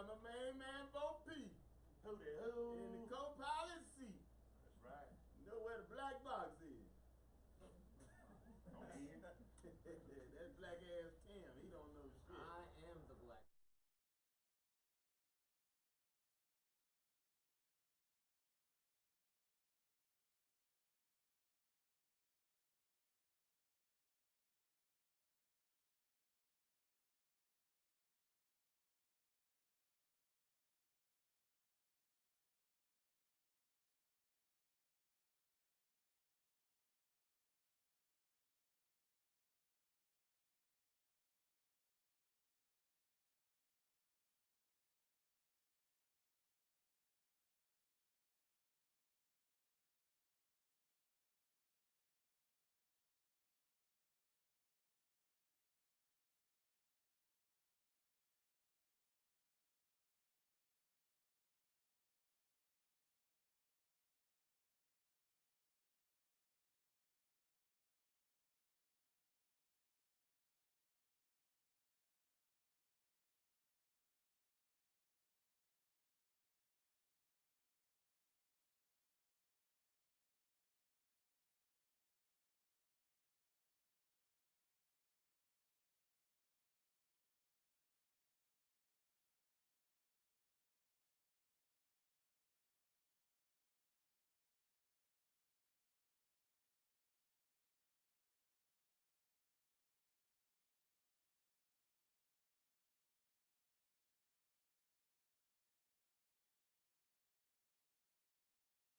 got my main man, Bo P. Who the who? In the co-pilot seat. That's right. You know where the black box is. That black ass Tim, he don't know shit. I am the black.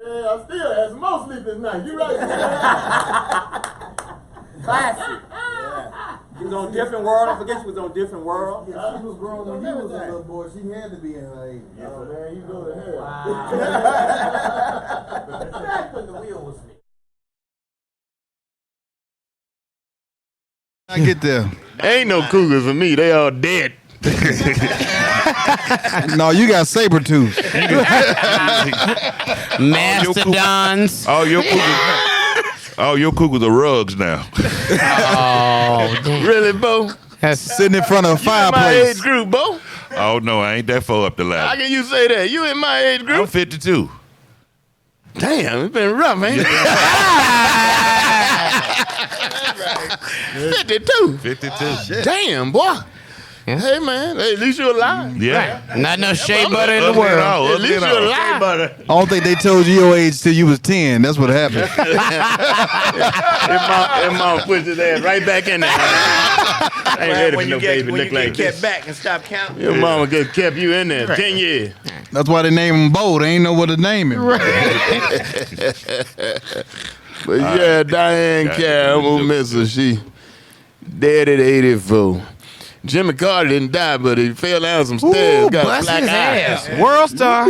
Yeah, I still had some more sleep this night. You right? Classic. Yeah. She was on Different World. I forget she was on Different World. Yeah, she was grown when he was a little boy. She had to be in her age. Oh, man, you go to hell. Wow. Back when the wheel was me. I get there. Ain't no cougars for me. They all dead. No, you got saber tooth. Mastodons. All your cougars are rugs now. Oh, damn. Really, Bo? That's Sitting in front of a You in my fireplace. age group, Bo? Oh no, I ain't that far up the How ladder. can you say that? You in my age I'm group? 52. Damn, it's been rough, ain't it? 52. 52. Damn, boy. Yeah. Hey, man. Hey, at least you're alive. Yeah. Not no shea butter in the Ugly and world. all, At ugly least and you're all. alive. I don't think they told you your age till you was 10. That's what happened. And mom pushed his ass right back in there. I ain't ready for no baby when look you like get kept this. back and stop counting. Your mama just kept you in there 10 years. That's why they name him Bo. They ain't know what to name him. But yeah, Diane Carroll, I'm gonna miss her. She dead at 84. Jimmy Carter didn't die, but he fell down some stairs. Ooh, Got bust black his eyes. ass. World star.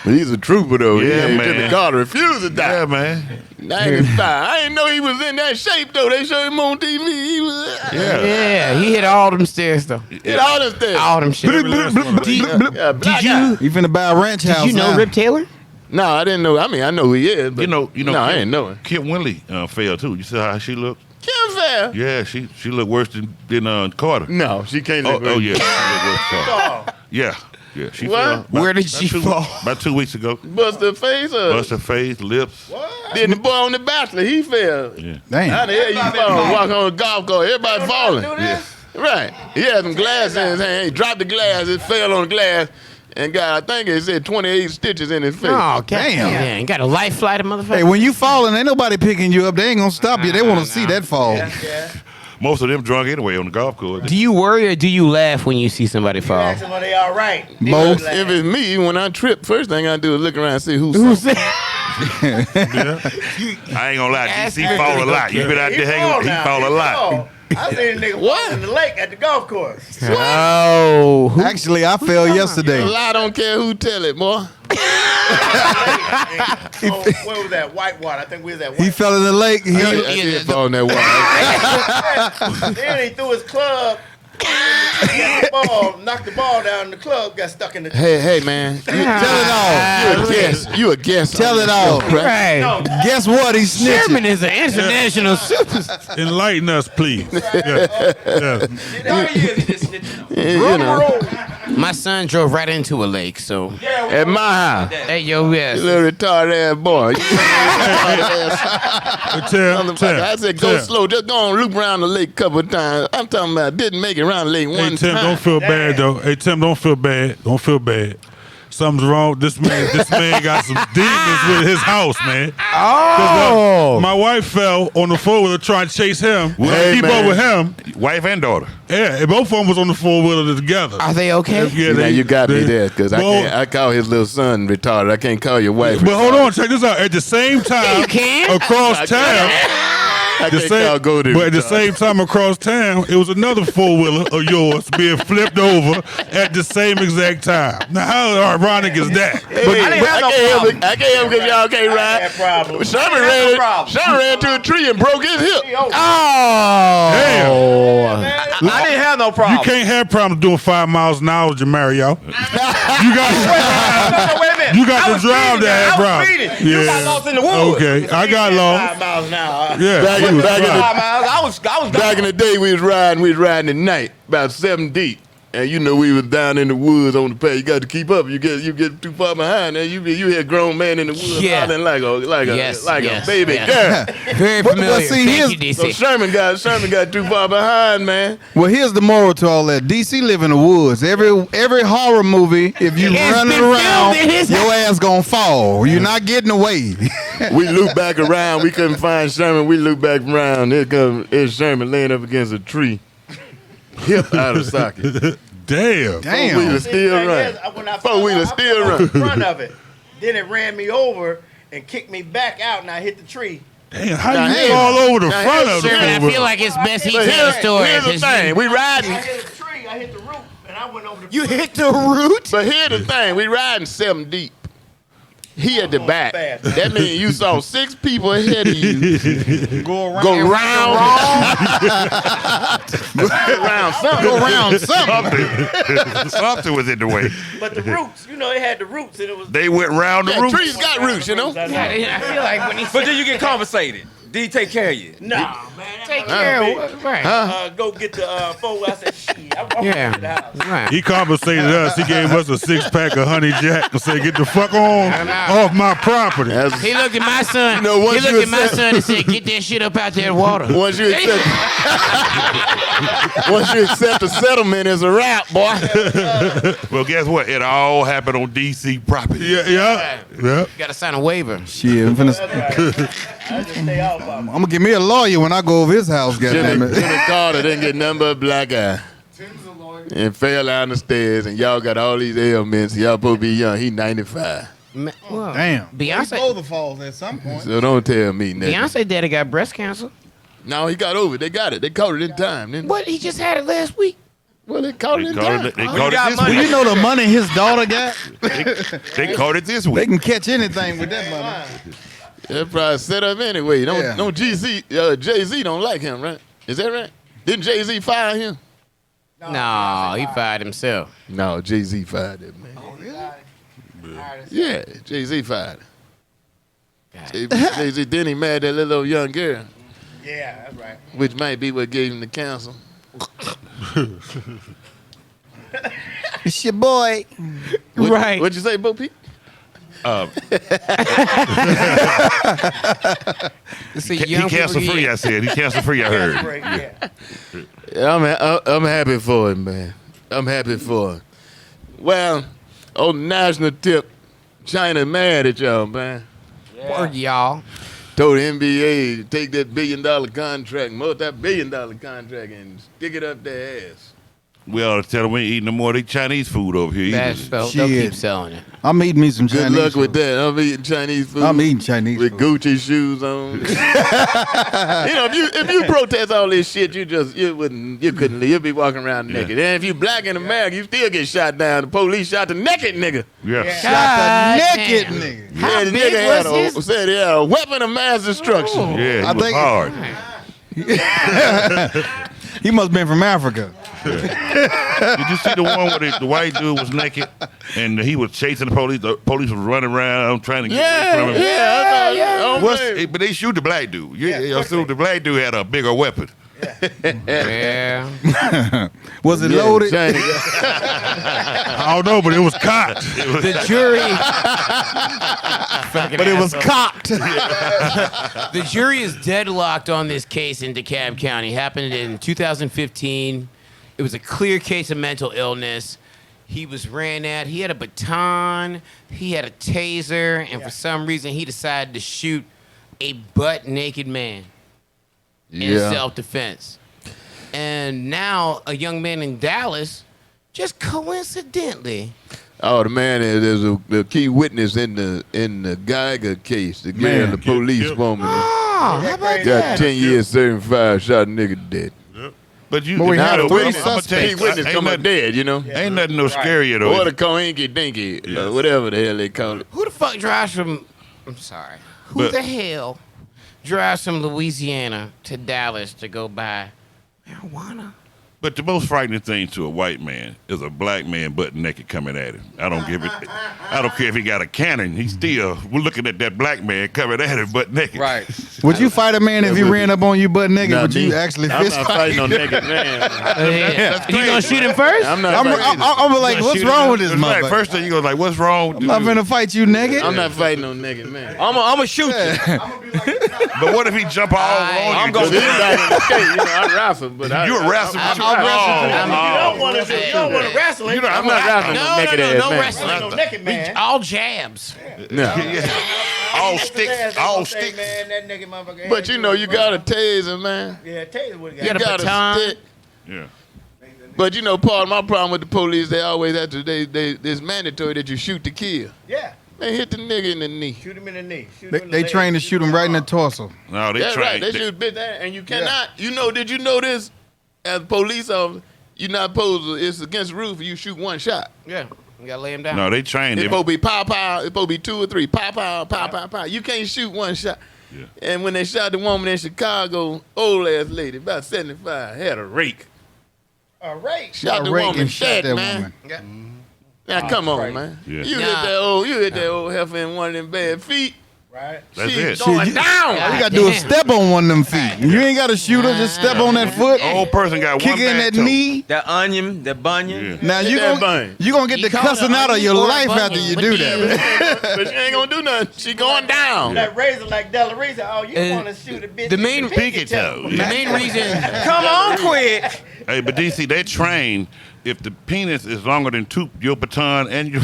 But he's a trooper though. Yeah, man. Jimmy Carter refused to die. Yeah, man. 95. I didn't know he was in that shape though. They showed him on TV. He was Yeah, he hit all them stairs though. hit all this thing. All them shit. Yeah, black eye. He finna buy a ranch house. Did you know now. Rip Taylor? No, I didn't know. I mean, I know who he is, but You know. No, I didn't know him. Kip Winley fell too. You see how she looked? Kim Fair. Yeah, she looked worse than Carter. No, she can't look Oh good. yeah, she looked worse than Carter. Yeah. She What? fell. about- Where did she about fall? About 2 weeks ago. Bust her face up. Bust her face, lips. Then the boy on the Bachelor, he fell. Yeah. How Damn. the hell you fall? Walk on a golf course, everybody falling. Yeah. Right. He had some glass in his hand. He dropped the glass, it fell on the glass, and got, I think it said 28 stitches in his face. Oh, Damn. damn. You got a life flight of motherfucker. Hey, when you falling, ain't nobody picking you up. They ain't gonna stop you. They want to see that fall. Most of them drunk anyway on the golf course. Do you worry or do you laugh when you see somebody fall? Ask them, are they all right? Most. If it's me, when I trip, first thing I do is look around and see who's Who's that? I ain't gonna lie, Ask DC me. fall a lot. You been out there hanging, he fall a lot. I seen a nigga fall in the lake at the golf course. Oh. Who- Actually, I fell yesterday. I don't care who tell it, boy. Where was that? Whitewater. I think we was at He Whitewater. fell in the lake. I did fall in that water. Then he threw his club. Knocked the ball down in the club, got stuck in the Hey, man. Tell it all. You a guest. You a guest. Tell it all. Right. Guess what? He's snitching. Sherman is an international superstar. Enlighten us, please. Yeah. How many years he just snitching on? You know. My son drove right into a lake, so. At my house. Hey, yo, yes. You little retarded ass boy. I said, go slow. Just go on, loop around the lake a couple of times. I'm talking about didn't make it around the lake one Hey, Tim, time. don't feel bad, though. Hey, Tim, don't feel bad. Don't feel bad. Something's wrong. This man got some demons with his house, man. Oh. My wife fell on the four-wheeler trying to chase him. Hey, keep man. up with him. Wife and daughter. Yeah, and both of them was on the four-wheeler together. Are they okay? Yeah, Now you got me they- there because I call his little son retarded. I can't call your wife. But hold on, check this out. At the same time, you can. across town, I can't call Goldie but at the retarded. same time across town, it was another four-wheeler of yours being flipped over at the same exact time. Now, how ironic is that? Hey, I can't help because y'all can't ride. Sherman ran into a tree and broke his hip. Oh. Damn. I didn't have no problem. You can't have problems doing 5 miles an hour, Jamario. You got Wait a minute. You got I to was drive speeding, that, man. bro. I was speeding. You got lost in the woods. Okay, I got 5 lost. miles an hour. Yeah, Back we in- was back in fine. the- 5 miles. I was Back in the day, we was riding at night, about 7 deep. And you know we was down in the woods on the path. You got to keep up. You get too far behind. And you hear a grown man in the woods Yeah. hollering like Yes. a baby Yeah. girl. Very familiar. Well, see, Thank you, So DC. Sherman got too far behind, man. Well, here's the moral to all that. DC live in the woods. Every horror movie, if you It's running been around, filmed in his your ass gonna fall. You're not getting away. We looped back around. We couldn't find Sherman. We looped back around. Here's Sherman laying up against a tree, hip out of socket. Damn. Damn. We was still running. Four-wheeler still in running. front of it. Then it ran me over and kicked me back out, and I hit the tree. Damn, how Now, you hey, all over the now, front hey, of the Sherman, I four-wheeler? feel like it's best he But tell the story. here's the 'cause thing. We riding. I hit the tree, I hit the root, and I went over the You hit the root? But here's the thing. We riding 7 deep. He at the back. fast. That means you saw 6 people ahead of you. Go around. Go round. around something. Go around something. Something was in the way. But the roots, it had the roots, and it was. They went round the Yeah, roof. trees got roots, you know. I feel like when he But said, then you get compensated. Did he take care of you? Nah, man. take care of what? Right. Go get the phone. I said, shit. I'm Yeah. to the house. Right. He compensated us. He gave us a 6-pack of Honey Jack and said, "Get the fuck on off my property." That's- He looked at my son. You know, once he you looked at my accept- son and said, "Get that shit up out there in water." once you accept the settlement, it's a wrap, boy. Well, guess what? It all happened on DC property. Yeah. You gotta sign a waiver. Shit, I'm finna, I just stay off of I'm gonna give me a lawyer when I go over his house. Goddamn Jimmy it. Carter didn't get nothing but a black eye. And fell down the stairs, and y'all got all these ailments. Y'all supposed to be young. He 95. Well, Damn. Beyonce. falls at some point. So don't tell me nothing. Beyonce daddy got breast cancer. No, he got over it. They got it. They caught it in time. Didn't they? What? He just had it last week. Well, they caught it in time. They caught got it this money. Do week. you know the money his daughter got? They caught it this They week. can catch anything with that money. They probably set up anyway. Don't Yeah. Jay-Z don't like him, right? Is that right? Didn't Jay-Z fire him? No, he fired himself. No, Jay-Z fired him, man. Yeah, Jay-Z fired him. Jay-Z, then he married that little old young girl, Yeah, that's right. which might be what gave him the cancer. It's your boy. Right. What'd you say, Bo P? It's a He young cancer people free, get- I said. He cancer free, I heard. Break, yeah. Yeah, I'm happy for him, man. I'm happy for him. Well, on the national tip, China mad at y'all, man. Word, y'all. Told the NBA to take that $1 billion contract, multi-billion-dollar contract, and stick it up their ass. We ought to tell them we ain't eating no more of their Chinese food over here That's either. so they'll Shit. keep selling it. I'm eating me some Good Chinese luck with food. that. I'm eating Chinese food. I'm eating Chinese with food. Gucci shoes on. if you protest all this shit, you couldn't live. You'd be walking around naked. And if you black in America, you still get shot down. The police shot the naked nigga. Yeah. Shot the God naked damn. nigga. How the big nigga was his? said he had a weapon of mass destruction. Yeah, he I was think- hard. He must have been from Africa. Did you see the one where the white dude was naked and he was chasing the police? The police was running around trying to get away from him. Yeah. But they shoot the black dude. Yeah, so the black dude had a bigger weapon. Yeah. Was it loaded? Shiny. I don't know, but it was cocked. The jury. But it was cocked. The jury is deadlocked on this case in DeKalb County. Happened in 2015. It was a clear case of mental illness. He was ran at. He had a baton. He had a taser. And for some reason, he decided to shoot a butt-naked man in self-defense. And now a young man in Dallas, just coincidentally. Oh, the man is the key witness in the Geiger case. The girl, the police woman, Oh, how about got that? 10 years, 75, shot a nigga dead. But you, But we Now had the three witness, suspects. key witness come up dead, you know. Ain't nothing no scarier though. Or the coinky dinky, whatever the hell they call it. Who the fuck drives from? I'm sorry. Who But- the hell drives from Louisiana to Dallas to go buy marijuana? But the most frightening thing to a white man is a black man butt naked coming at him. I don't care if he got a cannon. He's still looking at that black man coming at him butt naked. Right. Would you fight a man if he ran up on you butt naked? Not Would you me. actually I'm fist not fight? fighting no naked man. You gonna shoot him first? I'm not I'm fighting. like, what's wrong with this It's like, motherfucker? first thing you go like, what's wrong? I'm not gonna fight you naked. I'm not fighting no naked man. I'm gonna shoot you. But what if he jump all on you? I'm But gonna this back in the state, you know, I wrestle, but You a wrestler? You don't want to wrestle. I'm not wrestling no naked ass no man. wrestling. No naked man. All jabs. No. All sticks, all sticks. Man, that naked motherfucker. But you know, you got a taser, man. Yeah, Taylor would You got You a got a baton. stick. Yeah. But you know, part of my problem with the police, they always have to, it's mandatory that you shoot to kill. Yeah. Man, hit the nigga in the knee. Shoot him in the knee. Shoot him in the They leg, train to shoot him right in the torso. No, they That's right. train. They shoot bitch that, and you cannot. You know? Did you know this? As a police officer, you're not supposed to. It's against the rules if you shoot one shot. Yeah, you gotta lay him down. No, they train. It's They, supposed to be pow pow. It's supposed to be 2 or 3 pow pow pow pow pow. You can't shoot one shot. Yeah. And when they shot the woman in Chicago, old ass lady, about 75, had a rake. All right. Shot the Rake woman and shot dead, that man. woman. Yeah. Now come on, man. Yeah. You Nah. hit that old heifer in one of them bad feet. Right. That's She's it. going Shit, down. All you gotta do is Damn. step on one of them feet. You ain't gotta shoot her, just step on that foot, Old person got kick one her in bad that toe. knee. That onion, that bunion. Yeah. Now Get you that gonna bun. get the call cussing it out of onion your or a life bunion. after you What do do you- that. But she ain't gonna do nothing. She going down. That razor like Della Razor. Oh, you want to shoot a bitch? the in main- pinky Pinky toe. The main reason. Come on, quick. Hey, but DC, they train. If the penis is longer than your baton and your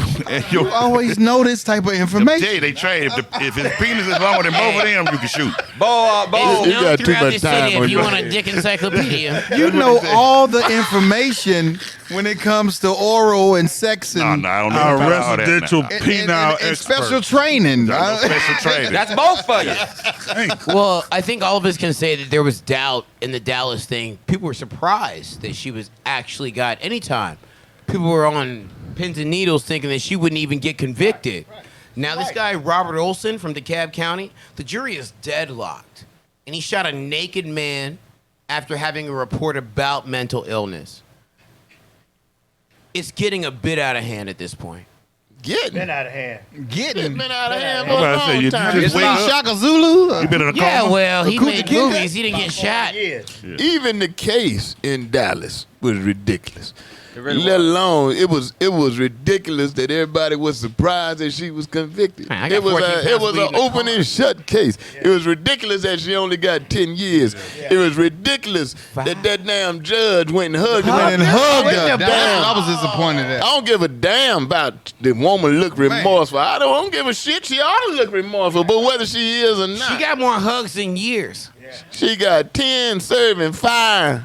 You always know this type of tell information. you, they train. If his penis is longer than both of them, you can shoot. Bo, It's You known got too throughout much the city time on if you you. want a dick encyclopedia. You know all the information when it comes to oral and sex No, and, no, I don't know Our about all that residential now. penile and special expert. training. No special training. that's both for you. Well, I think all of us can say that there was doubt in the Dallas thing. People were surprised that she was actually got any time. People were on pins and needles thinking that she wouldn't even get convicted. Now, this guy, Robert Olson from DeKalb County, the jury is deadlocked. And he shot a naked man after having a report about mental illness. It's getting a bit out of hand at this point. Getting. Been out of hand. Getting. Been out of hand I'm for a about to say, long you time. just wait up. Shaka Zulu. You been in a Yeah, coma? well, he Kunta made Kinte? movies. He didn't get shot. Years. Even the case in Dallas was ridiculous. really Let alone it was ridiculous that everybody was surprised that she was convicted. Man, I got It was 14 a, pounds it of was weed in an the open car. and shut case. It was ridiculous that she only got 10 years. It was ridiculous that damn judge went and hugged her. Went and hugged Wait her. the That's what fuck. I was disappointed I at. don't give a damn about the woman look remorseful. I don't give a shit. She ought to look remorseful, but whether she is or not, She got more hugs than years. she got 10 serving 5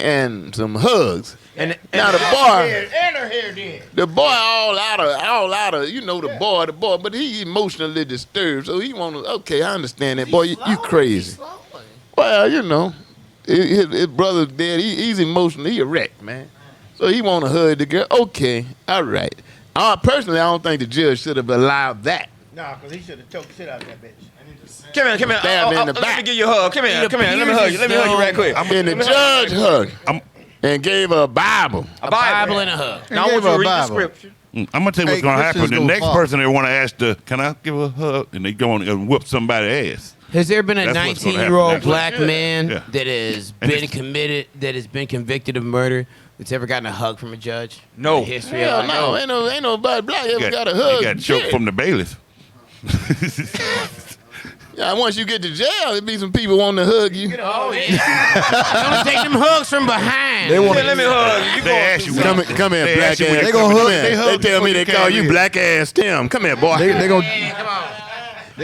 and some hugs. And Now the boy, And her hair did. the boy all out of, you know, the boy, but he emotionally disturbed, so he want to. Okay, I understand that, boy. You crazy. Well, you know, his brother's dead. He's emotional. He a wreck, man. So he want to hug the girl. Okay, all right. Personally, I don't think the judge should have allowed that. Nah, because he should have choked the shit out of that bitch. come here, come here. Stabbed in the Let me back. give you a hug. Come here, It come here. Let me appears hug you. Let me hug you as right quick. And the judge hugged and gave her a Bible. A Bible and a hug. Now I Gave want her you a to read the Bible. scripture. I'm gonna tell you what's Hey, gonna happen. Christians The go next far. person they want to ask can I give her a hug? And they go and whoop somebody's ass. Has there been a That's what's gonna happen 19-year-old next. black man Yeah. that has And been it's- that has been convicted of murder, that's ever gotten a hug from a judge? No. In the history Hell of no, ain't nobody black ever got a hug. He got choked Shit. from the bailiff. Yeah, once you get to jail, it be some people wanting to hug you. Oh yeah. Don't take them hugs from behind. Yeah, let me hug you. They ask you. Come here, They black ask you ass. when They you gonna come hug- in. they They hug tell me before they you call came you in. black ass Tim. Come here, boy. They gonna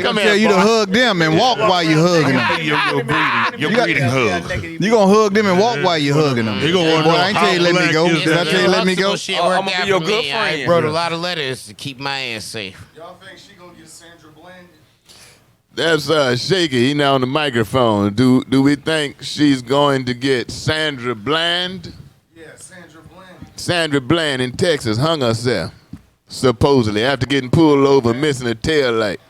Come tell here, you to boy. hug them and walk while you hugging them. Your greeting hug. You gonna hug them and walk while you hugging them. They gonna Hey, wanna boy, know I ain't how tell you let me black go. is Did I that tell you let me go? Huxtable shit I'm worked gonna be out your for good me. I friend. wrote a lot of letters to keep my ass safe. Y'all think she gonna get Sandra Bland? That's Shaky. He now on the microphone. Do we think she's going to get Sandra Bland? Yeah, Sandra Bland. Sandra Bland in Texas hung herself, supposedly, after getting pulled over missing a tail light.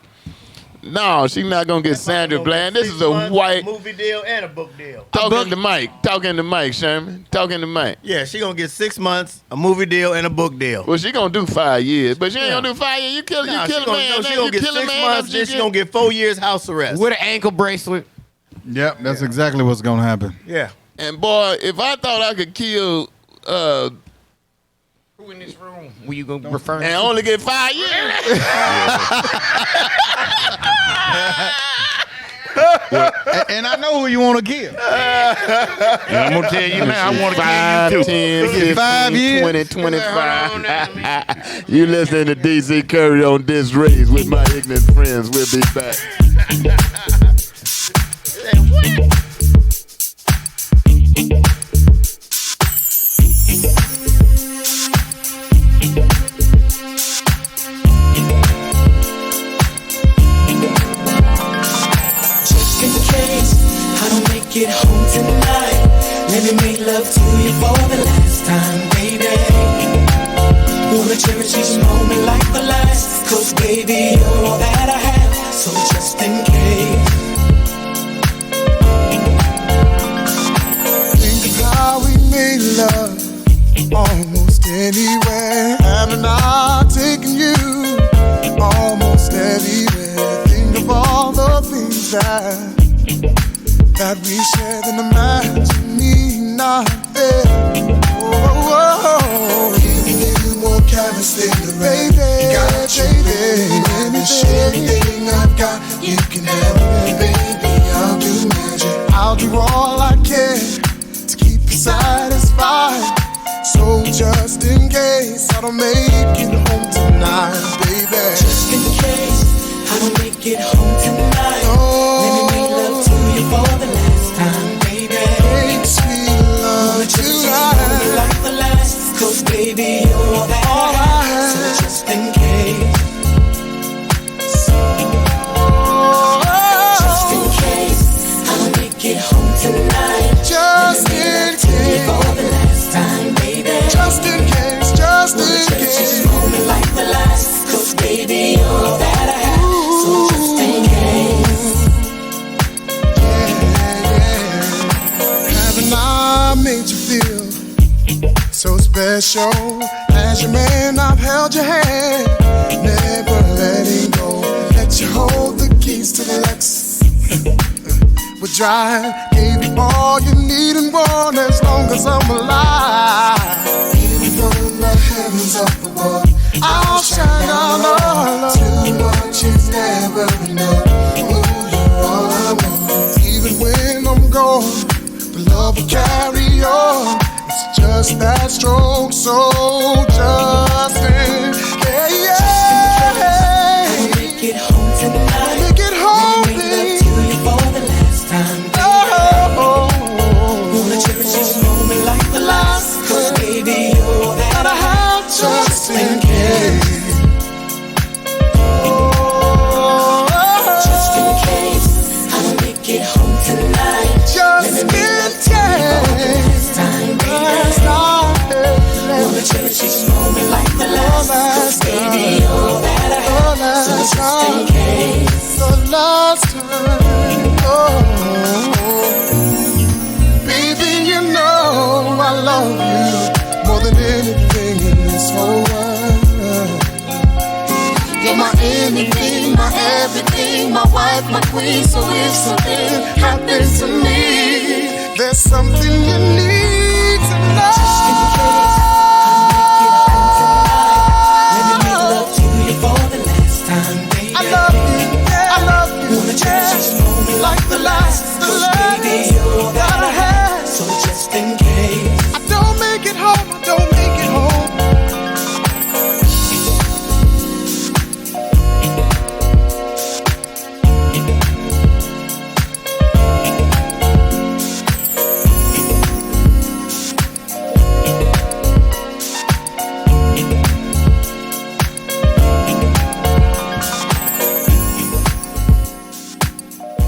No, she's not going to get Sandra Bland. This is a white... movie deal and a book deal. Talking to Mike. Talking to Mike, Sherman. Talking to Mike. Yeah, she gonna get 6 months, a movie deal, and a book deal. Well, she going to do 5 years, but she ain't going to do 5 years. You kill Nah, a she man. gonna, no, she gonna get 6 months, then she gonna get 4 years house arrest. With an ankle bracelet. Yep, that's exactly what's gonna happen. Yeah. And boy, if I thought I could kill Who in this room? Were you gonna refer and only get 5 years, And I know who you want to kill. And I'm gonna tell you now, I want to 5, kill you 10, too. 15, 5 years? 20, 25. You listen to DC Curry on this race with my ignorant friends. We'll be back. Just in case I don't make it home tonight, let me make love to you for the last time, baby. Wanna cherish each moment like the last, 'cause baby, you're all that I have. So just in case. Think of how we made love almost anywhere. Haven't I taken you almost everywhere? Think of all the things that we shared and imagine me not there. Oh, giving you more carrots than the baby. Got you, baby. Anything I've got, you can have it, baby. I'll do magic. I'll do all I can to keep you satisfied. So just in case I don't make it home tonight, baby. Just in case I don't make it home tonight, let me make love to you for the last time, baby. Make sweet love tonight. Like the last, 'cause baby, you're all that I have. So just in case. Just in case I don't make it home tonight, Just in case. for the last time, baby. Just in case. Just in Cherish case. each moment like the last, 'cause baby, you're all that I have. So just in case. Haven't I made you feel so special? As your man, I've held your hand, never letting go. Let you hold the keys to the Lex. Would drive, gave you all you need and want as long as I'm alive. Even from the heavens up above, I'll shine on love. Too much is never enough. Ooh, you're all I want. Even when I'm gone, the love will carry on. It's just that strong, so just in case. Make it home tonight. Make it home, Make love baby. to you for the last time, baby. Wanna cherish each moment like the last, 'cause baby, you're all that I have. Just in case. Just in case I don't make it home tonight, Just in case. last time, baby. Wanna cherish each moment like the last, 'cause baby, you're all that I have. So just in case. The last time, oh, baby, you know I love you more than anything in this whole world. You're my anything, my everything, my wife, my queen. So if something happens to me, there's something you need to know. Just in case, I'll make it home tonight. Let me make love to you for the last time, baby. I love you, yeah. I love you, Wanna cherish yeah. this moment Like the last, baby, you're all that I have. So just in case I don't make it home, I don't make it home.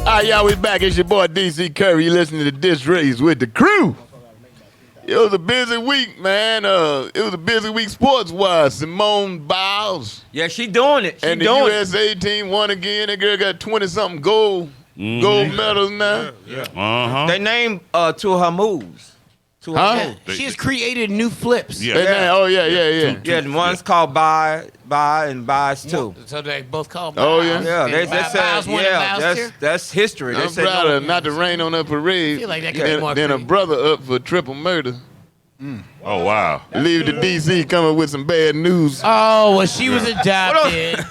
All right, y'all, we back. It's your boy DC Curry. You listening to Diss Race with the crew. It was a busy week, man. It was a busy week sports-wise. Simone Biles Yeah, she doing it. She and the doing it. USA team won again. That girl got 20-something gold medals now. Uh-huh. They named to her moves. To her Huh? moves. She has created new flips. Yeah. They now- oh, yeah. Yeah, the one's called Buy, and Buys too. So they both call. Oh, yeah? Yeah, they said, that's history. They I'm said proud no- of not to rain on her parade. I feel like that could be more then a creative. brother up for triple murder. Oh, wow. Leave the DC coming with some bad news. Oh, well, she was adopted.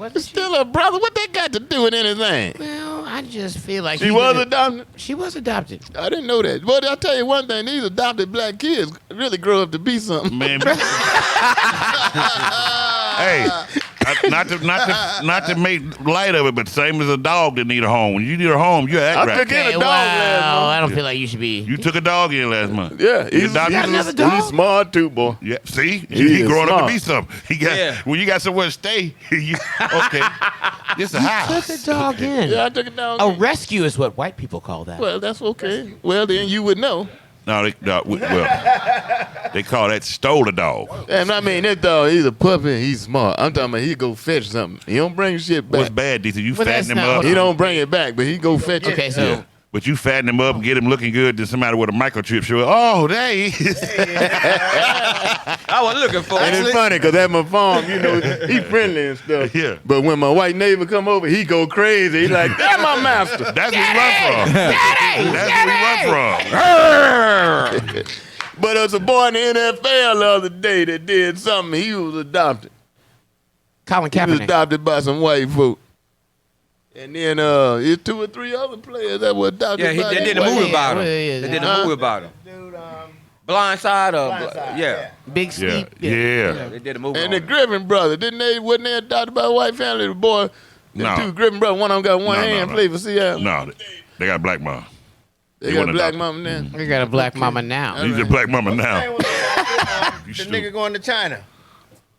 It's still a brother. What they got to do with anything? Well, I just feel like She was adopted? She was adopted. I didn't know that. But I'll tell you one thing. These adopted black kids really grow up to be something. Man. Hey, not to make light of it, but same as a dog that need a home. When you need a home, you act I right. took in a dog Wow, last month. I don't feel like you should be. You took a dog in last month. Yeah, You adopted got another dog? He's smart too, boy. Yeah, see, He he is growing up smart. to be something. He got when you got somewhere to stay. Okay, this a house. Took a dog in. Yeah, I took a dog A in. rescue is what white people call that. Well, that's okay. Well, then you would know. No, they call that stole a dog. And I mean, that dog, he's a puppy. He's smart. I'm talking about he go fetch something. He don't bring shit back. What's bad, DC? You Well, that's fatten him not up. He don't bring it back, but he go fetch it. Okay, so Yeah. But you fatten him up and get him looking good, then somebody with a microchip show up. Oh, there he is. I was looking for And it's funny because at my farm, you know, he friendly and stuff. Yeah. But when my white neighbor come over, he go crazy. He like, that's my master. That's where he run from. That's where he run from. But there's a boy in the NFL the other day that did something. He was adopted. Colin He was Kaepernick. adopted by some white folk. And then there's 2 or 3 other players that were adopted Yeah, by they these did a white movie folk. about him. Well, They yeah, did a huh? movie about him. Dude, Blindside or Blindside, yeah. Big Yeah, Sleep. yeah. They did a movie. And on the it. Griffin brother, wasn't they adopted by a white family? The boy, the No. 2 Griffin brothers, one of them got one No, hand, no. play for Seattle. No, they got a black mom. They They got a wasn't black adopted. mama now. We got a black mama now. He's a black mama now. the You nigga stupid. going to China.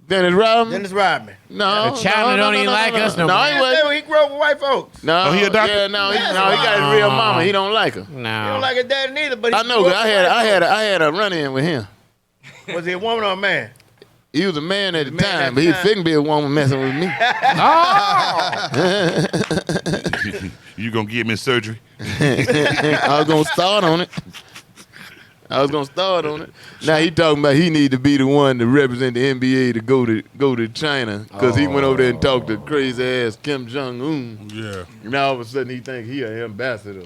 Dennis Rodman? Dennis Rodman. No, The China don't even like us no No, more. he He wasn't. grew up with white folks. No, Oh, he adopted? Yeah, no, he got his real mama. He don't like her. He No. don't like his daddy neither, but he I know, grew 'cause up I with had white I had a run-in with him. folks. Was he a woman or a man? He was a man at the Man at time, the but he time. couldn't be a woman messing with me. You gonna give me surgery? I was gonna start on it. Now he talking about he need to be the one to represent the NBA to go to China because he went over there and talked to crazy ass Kim Jong Un. Yeah. Now all of a sudden he think he an ambassador.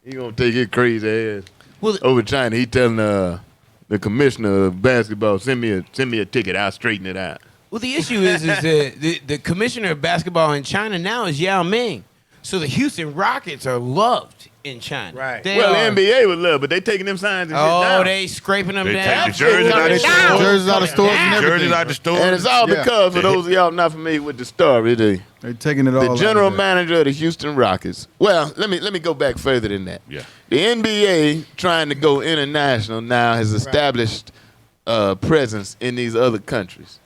He gonna take his crazy ass Well, over China. He telling the commissioner of basketball, send me a ticket. I'll straighten it out. well, the issue is the commissioner of basketball in China now is Yao Ming. So the Houston Rockets are loved in China. Right. They Well, are- the NBA was love, but they taking them signs and shit Oh, down. they scraping them They down. take the jerseys out of the Coming store. down. Jerseys out of stores and Jerseys everything. out the store. And it's all Yeah. because, for those of y'all not familiar with the story, They taking it all. the out general of there. manager of the Houston Rockets. Well, let me go back further than that. Yeah. The NBA trying to go international now has established presence in these other countries.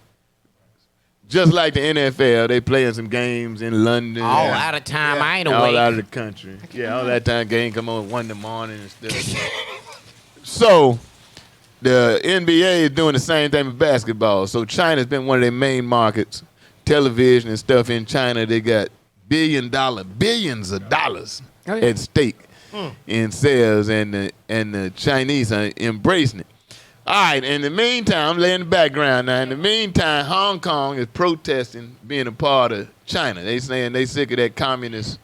Just like the NFL, they playing some games in London. All out of time. I ain't all awake. out of the country. Yeah, all that time game come on at 1 in the morning and stuff. So the NBA is doing the same thing with basketball. So China's been one of their main markets. Television and stuff in China, they got billions of dollars Oh, yeah. at stake in sales, and the Chinese are embracing it. All right, in the meantime, I'm laying in the background now. In the meantime, Hong Kong is protesting being a part of China. They saying they sick of that communist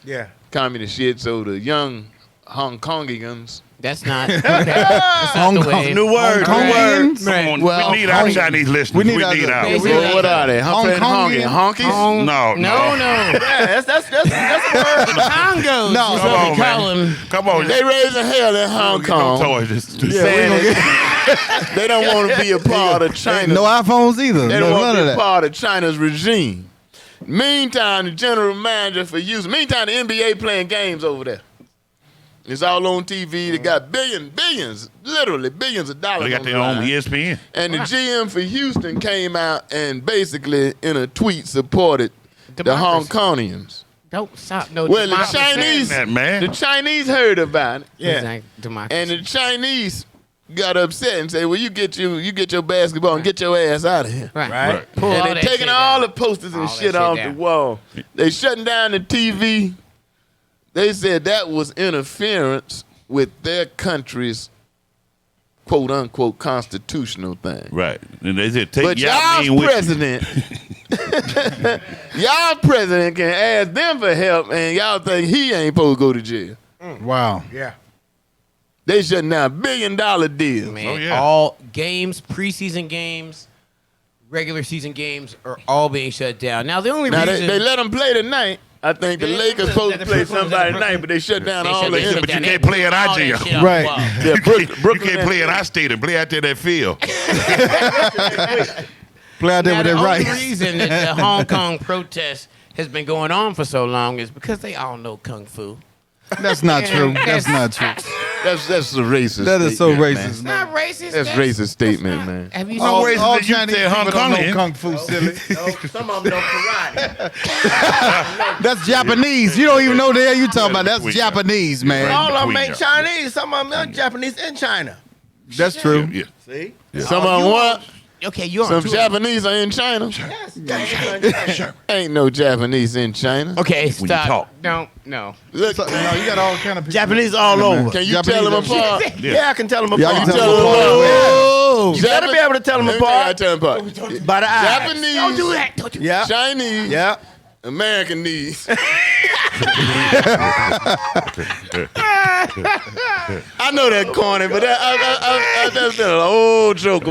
shit, so the young Hong Kongians. That's not okay. That's not the way. New word. Right. Well, we need our Chinese listeners. We need ours. Well, what are they? Honkies? No. Yeah, that's a word. Congos. No, is what we call them. Come on. They raising hell in Hong Kong. They don't want to be a part of China. No iPhones either. They don't want to be a that. part of China's regime. Meantime, the general manager for Houston. Meantime, the NBA playing games over there. It's all on TV. They got billions, literally billions of dollars. They got their own ESPN. And the GM for Houston came out and basically, in a tweet, supported the Hong Kongians. Don't stop. No. Well, the Chinese heard about it. Yeah. Democracy. And the Chinese got upset and said, "Well, you get your basketball and get your ass out of here." Right. And they're taking all the posters and shit off the wall. They shutting down the TV. They said that was interference with their country's quote unquote constitutional thing. Right. And they said, take y'all president, y'all president can ask them for help, and y'all think he ain't supposed to go to jail. Wow. Yeah. They shutting down $1 billion deals. Man, all games, preseason games, regular season games are all being shut down. Now the only reason they let them play tonight. I think the Lakers supposed to play somebody tonight, but they shut down all the But you can't play at our gym. Right. Yeah, You can't play at our stadium. Play out there that field. Play out there with that right. The only reason that the Hong Kong protest has been going on for so long is because they all know kung fu. That's not true. That's not true. That's a racist. That is so statement, racist. man. Not racist. That's racist statement, man. Have you All seen Chinese people don't know kung fu, silly. Some of them know karate. That's Japanese. You don't even know the hell you talking about. That's Japanese, man. All of them ain't Chinese. Some of them are Japanese in China. That's true. Yeah. See? Some of them what? Okay, you're Some Japanese are in China. Yes. Ain't no Japanese in China. Okay, When you stop. talk. No. Look, No, you got all kind of people. Japanese all over. can you Japanese tell them are- apart? Yeah, I can tell them Yeah, apart. you tell Tell them them apart. apart. You better be able to tell them Let me tell you how to apart tell them apart. by the eyes. Japanese, Don't do that. Don't do Yeah. Chinese, Yeah. American knees. I know that corny, but that's been an old joke.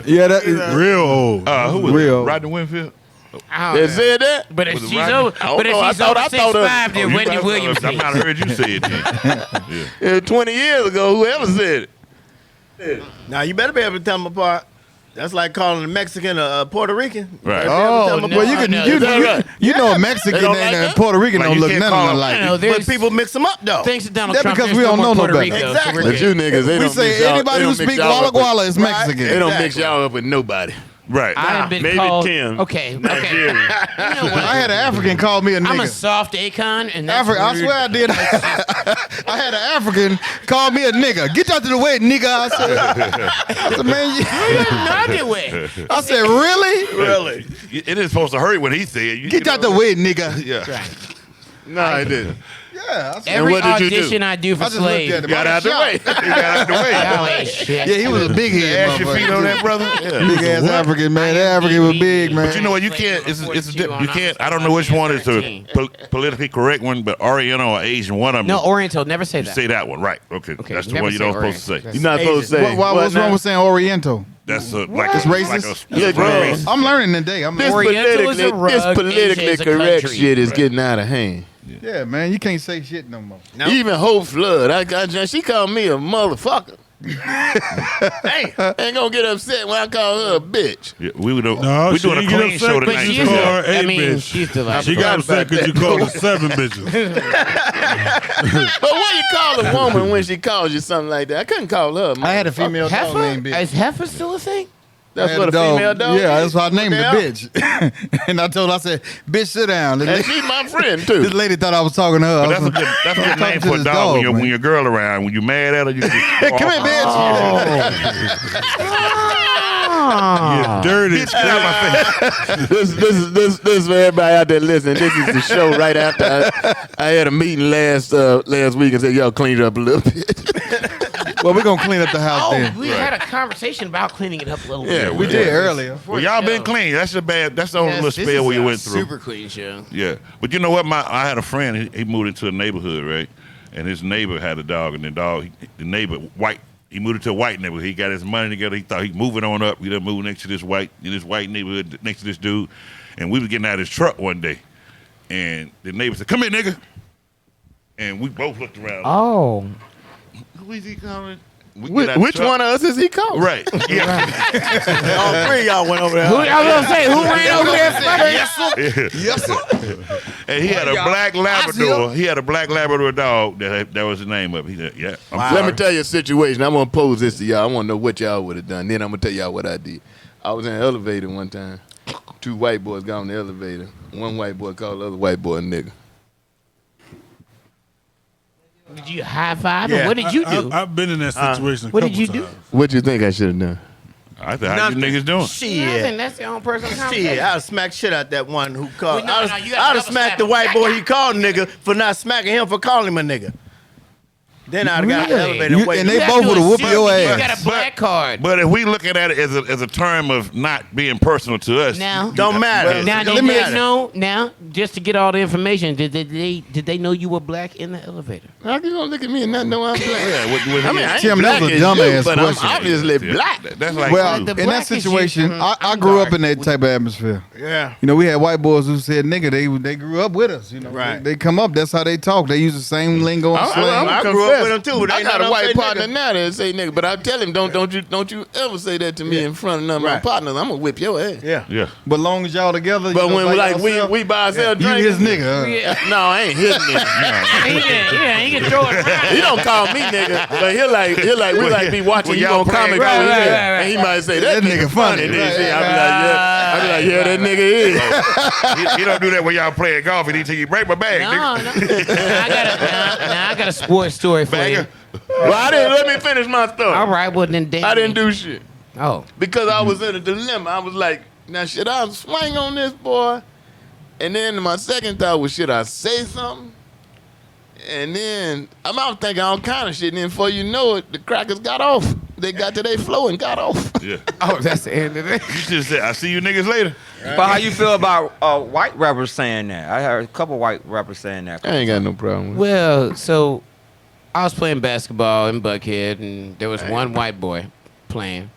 Yeah, that is Real old. Who was Real. it? Rodney Winfield? They said that? But if Was it she's Rodney? over, I don't but if know. I she's thought- over I thought 6'5", then You Wendy might- Williams. I might have heard you say it then. 20 years ago, whoever said it. Now you better be able to tell them apart. That's like calling a Mexican a Puerto Rican. You Right. better be able to tell Oh, them well, apart. you can no, you is that right? you know a Mexican They don't and like a that? Puerto Rican Like, don't you look can't nothing call them- alike. No, there's But people mix them up though. thanks to Donald That's Trump. because there's we no don't more know no Puerto better. Rico, so Exactly. we're But good. you niggas, they We don't say mix y'all- anybody they who don't mix speaks y'all Walla up with- Walla is Mexican. They don't mix y'all up with nobody. Right. I have been Maybe called. Tim. Okay. Nigerian. You know what? I had an African call me a I'm a nigga. soft Akon, and that's I rude. swear I did. I had an African call me a nigga. Get out to the way, nigga. I said man, Nothing with. I said, really? Really? It is supposed to hurt when he said. Get out the way, nigga. Yeah. No, I didn't. Yeah. I said, Every what did you do? audition I do for I just looked Slave. at him. Got out the way. He got out the way. Y'all ain't shit. Yeah, he was a big head. Ask your feet on that, brother. Yeah. Big ass African, man. That African was big, man. But you know what? You can't. You can't. I don't know which one is the politically correct one, but Oriental or Asian, one of them. No, Oriental. Never say that. Say that one, right? Okay, Okay, that's the never one you say don't supposed to Oriental. say. You're not supposed to say. What's now? wrong with saying Oriental? That's like It's racist? Yeah, bro. I'm learning today. This Oriental is a rug, this Asia politically is a correct country. shit is getting out of hand. Yeah, man, you can't say shit no more. Even Hope Flood, she called me a motherfucker. Damn, ain't gonna get upset when I call her a bitch. Yeah, we doing No, we she doing a didn't get clean upset show because tonight. you She's called a- her a I mean, bitch. she's delightful. She got upset because you called her 7 bitches. But what you call a woman when she calls you something like that? I couldn't call her a I had a motherfucker. female dog Heifer? named Bitch. Is Heifer still a thing? That's I had what a female dog Yeah, is? that's why I named What the the bitch. And I told her, I said, bitch, sit down. And she's my friend, This too. lady thought I was talking to her. But that's a good talking name to for a this dog. man. When your girl around, when you mad at her, you can Come here, bitch. You dirty. Bitch, get out my face. This is for everybody out there listening. This is the show right after I had a meeting last week and said, y'all cleaned it up a little bit. Well, we're gonna clean up the house then. We had a conversation about cleaning it up a little Yeah, bit. We did earlier. Well, y'all been clean. That's the only little spell where you went through. Super clean show. Yeah, but you know what? I had a friend. He moved into a neighborhood, right? And his neighbor had a dog, and the neighbor white. He moved into a white neighborhood. He got his money together. He thought he'd moving on up. He done moved next to this white neighborhood next to this dude. And we was getting out of his truck one day, and the neighbor said, "Come here, nigga." And we both looked around. Oh. Who is he calling? Which one of us is he calling? Right. Yeah. All three of y'all went over there. I was gonna say, who ran over there first? Yes, sir. And he had a black Labrador. He had a black Labrador dog. That was the name of it. He said, "Yeah." Let me tell you a situation. I'm gonna pose this to y'all. I want to know what y'all would have done. Then I'm gonna tell y'all what I did. I was in an elevator one time. 2 white boys got on the elevator. One white boy called the other white boy a nigga. Did you high five? Yeah. Or what did you do? I've been in that situation. what did you do? What you think I should have done? I thought, how you niggas doing? Shit. That's your own personal Shit, conversation. I'd smack shit out that one who called. Well, no, I'd you gotta have double smacked slap the him. white boy he called nigga for not smacking him for calling him a nigga. Then I'd have got out the Really? elevator and waited. And they You both gotta would do have a whooped your serious- ass. You got a black card. But if we looking at it as a term of not being personal to us, Now, Don't matter. now Don't did they matter. know? Now, just to get all the information, did they know you were black in the elevator? How you gonna look at me and not know I'm black? yeah, I mean, I ain't Tim, black that was a as you, dumbass but question. I'm obviously black. That's like Well, the in that black is situation, you. I I'm grew dark. up in that type of atmosphere. Yeah. You know, we had white boys who said nigga. They grew up with us. You know, Right. They come up. That's how they talk. They use the same lingo and slang. I grew up with him too. I They got not a white say partner nigga. now that say nigga, but I tell him don't you ever say that to me in front of none of my Right. partners. I'm gonna whip your ass. Yeah. yeah. But long as y'all together, you But know, when we by ourselves you drinking, his nigga. Yeah. no, I ain't his nigga. He can throw it around. He don't call me nigga, but he'll like we like be watching Well, you y'all on comic playing- over Right, here, right, and he might say that nigga funny. Right, Then I be like, yeah, that nigga is. You don't do that when y'all playing golf and until you break my bag. No, nigga. no. I got a sports story for you. Bagger. Well, I didn't let me finish my story. All right, well then, damn. I didn't do shit Oh, because I was in a dilemma. I was like, now should I swing on this boy? And then my second thought was, should I say something? And then I'm thinking all kind of shit. And then before you know it, the crackers got off. They got to their flow and got off. Yeah. oh, that's the end of it. You should say, "I see you niggas later." But how you feel about white rappers saying that? I heard a couple white rappers saying that. I ain't got no problem with it. Well, so I was playing basketball in Buckhead, and there was one white boy playing,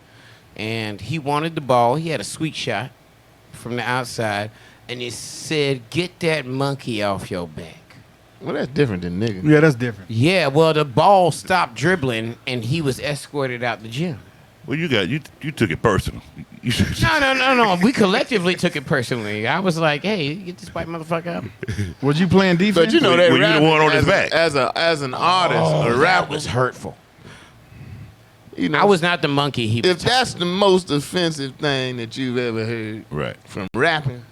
and he wanted the ball. He had a sweet shot from the outside, and he said, "Get that monkey off your back." Well, that's different than nigga. Yeah, that's different. Yeah, well, the ball stopped dribbling, and he was escorted out the gym. Well, you took it personal. You should- No. We collectively took it personally. I was like, "Hey, get this white motherfucker out." Was you playing defense? But you know that Well, you the rapping one on his as a- back. as an artist, a That rapper was hurtful. You know, I was not the monkey. He was if that's the most offensive thing that you've ever heard Right. from rapping.